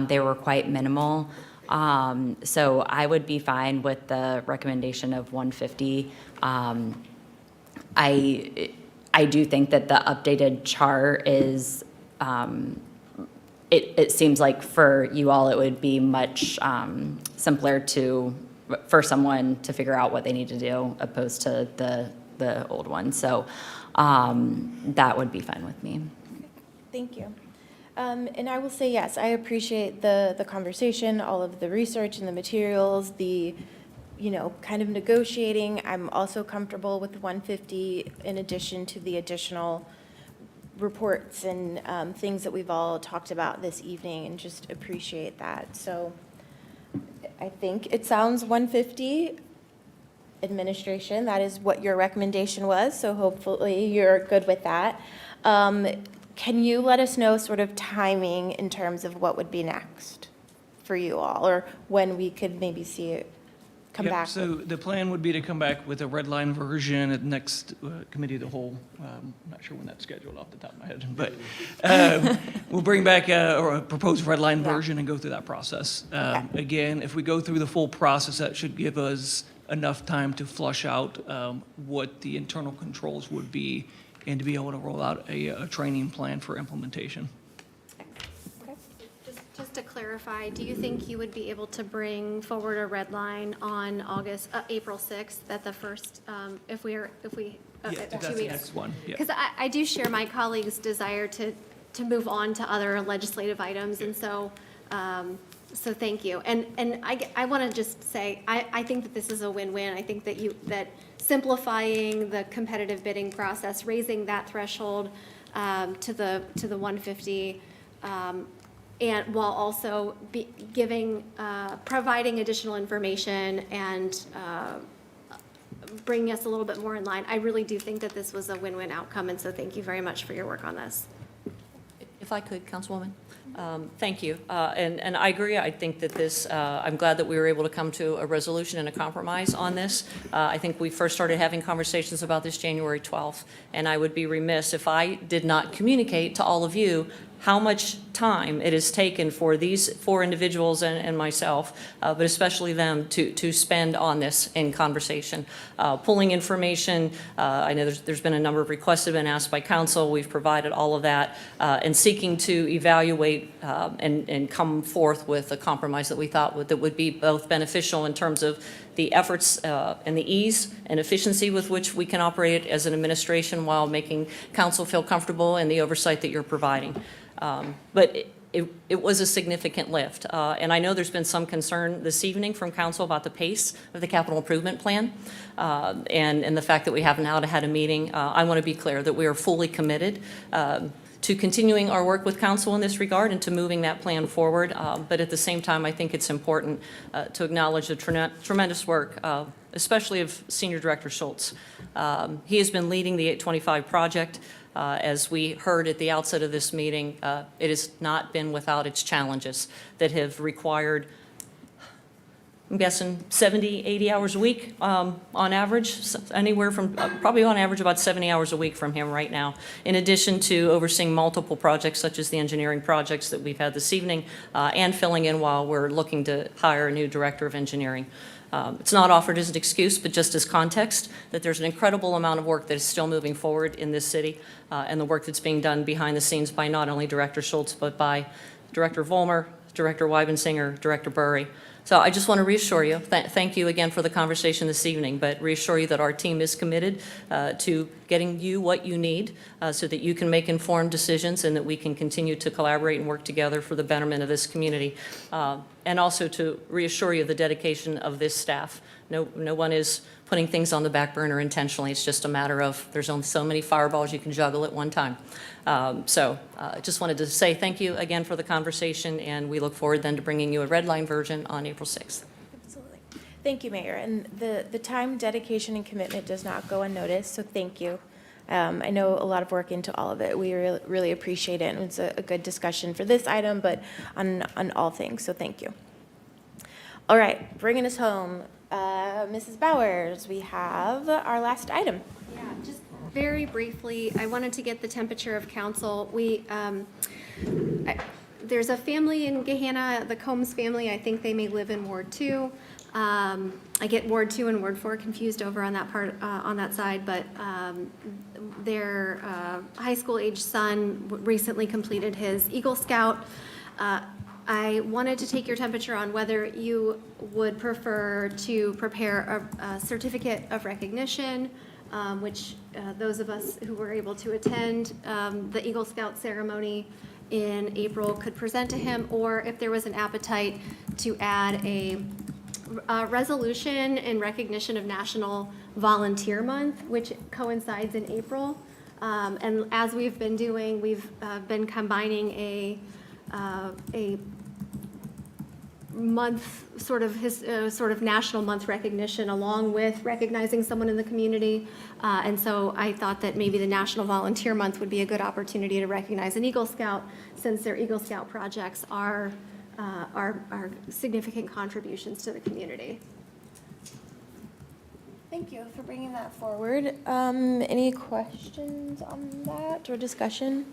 They were quite minimal. So I would be fine with the recommendation of 150. I do think that the updated chart is, it seems like for you all, it would be much simpler for someone to figure out what they need to do opposed to the old one. So that would be fine with me. Thank you. And I will say, yes, I appreciate the conversation, all of the research and the materials, the, kind of negotiating. I'm also comfortable with the 150 in addition to the additional reports and things that we've all talked about this evening, and just appreciate that. So I think it sounds 150. Administration, that is what your recommendation was, so hopefully you're good with that. Can you let us know sort of timing in terms of what would be next for you all, or when we could maybe see it come Yep, back? so the plan would be to come back with a red line version at the next committee of the whole. I'm not sure when that's scheduled off the top of my head, but we'll bring back a proposed red line version and go through that process. Again, if we go through the full process, that should give us enough time to flush out what the internal controls would be and to be able to roll out a training plan for implementation. Just to clarify, do you think you would be able to bring forward a red line on April 6th, at the first, if we, Yeah, at 2 that's the weeks? next one. Yeah. Because I do share my colleagues' desire to move on to other legislative items, and so, so thank you. And I want to just say, I think that this is a win-win. I think that simplifying the competitive bidding process, raising that threshold to the 150, and while also providing additional information and bringing us a little bit more in line. I really do think that this was a win-win outcome, and so thank you very much for your work on this. If I could, Councilwoman? Thank you. And I agree. I think that this, I'm glad that we were able to come to a resolution and a compromise on this. I think we first started having conversations about this January 12th, and I would be remiss if I did not communicate to all of you how much time it has taken for these 4 individuals and myself, but especially them, to spend on this in conversation. Pulling information, I know there's been a number of requests that have been asked by council. We've provided all of that, and seeking to evaluate and come forth with a compromise that we thought that would be both beneficial in terms of the efforts and the ease and efficiency with which we can operate as an administration while making council feel comfortable in the oversight that you're providing. But it was a significant lift. And I know there's been some concern this evening from council about the pace of the capital improvement plan and the fact that we haven't had a meeting. I want to be clear that we are fully committed to continuing our work with council in this regard and to moving that plan forward. But at the same time, I think it's important to acknowledge the tremendous work, especially of Senior Director Schultz. He has been leading the 825 project. As we heard at the outset of this meeting, it has not been without its challenges that have required, I'm guessing, 70, 80 hours a week on average, anywhere from probably on average about 70 hours a week from him right now, in addition to overseeing multiple projects such as the engineering projects that we've had this evening and filling in while we're looking to hire a new director of engineering. It's not offered as an excuse, but just as context, that there's an incredible amount of work that is still moving forward in this city, and the work that's being done behind the scenes by not only Director Schultz, but by Director Vollmer, Director Weibensinger, Director Burry. So I just want to reassure you, thank you again for the conversation this evening, but reassure you that our team is committed to getting you what you need so that you can make informed decisions and that we can continue to collaborate and work together for the betterment of this community. And also to reassure you of the dedication of this staff. No one is putting things on the back burner intentionally. It's just a matter of there's only so many fireballs you can juggle at one time. So just wanted to say thank you again for the conversation, and we look forward then to bringing you a red line version on April 6th. Absolutely. Thank you, Mayor. And the time, dedication, and commitment does not go unnoticed, so thank you. I know a lot of work into all of it. We really appreciate it, and it's a good discussion for this item, but on all things, so thank you. All right, bringing us home, Mrs. Bowers, we have our last item. Yeah, just very briefly, I wanted to get the temperature of council. There's a family in Gahanna, the Combs family. I think they may live in Ward 2. I get Ward 2 and Ward 4 confused over on that part, on that side, but their high school age son recently completed his Eagle Scout. I wanted to take your temperature on whether you would prefer to prepare a certificate of recognition, which those of us who were able to attend the Eagle Scout ceremony in April could present to him, or if there was an appetite to add a resolution in recognition of National Volunteer Month, which coincides in April. And as we've been doing, we've been combining a month, sort of national month recognition along with recognizing someone in the community. And so I thought that maybe the National Volunteer Month would be a good opportunity to recognize an Eagle Scout, since their Eagle Scout projects are significant contributions to the community. Thank you for bringing that forward. Any questions on that or discussion?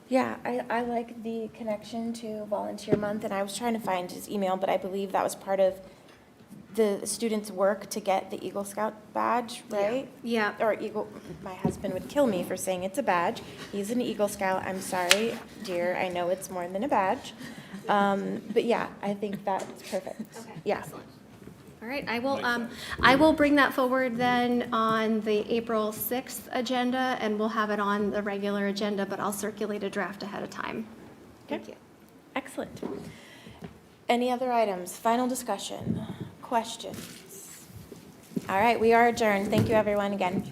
Yeah, I like the connection to Volunteer Month, and I was trying to find his email, but I believe that was part of the students' work to get the Eagle Scout badge, right? Yeah. Or Eagle, my husband would kill me for saying it's a badge. He's an Eagle Scout. I'm sorry, dear, I know it's more than a badge. But yeah, I think that's perfect. Okay. Yeah. Excellent. All right, I will bring that forward then on the April 6th agenda, and we'll have it on the regular agenda, but I'll circulate a draft ahead of time. Thank you. Excellent. Any other items? Final discussion? Questions? All right, we are adjourned. Thank you, everyone, again.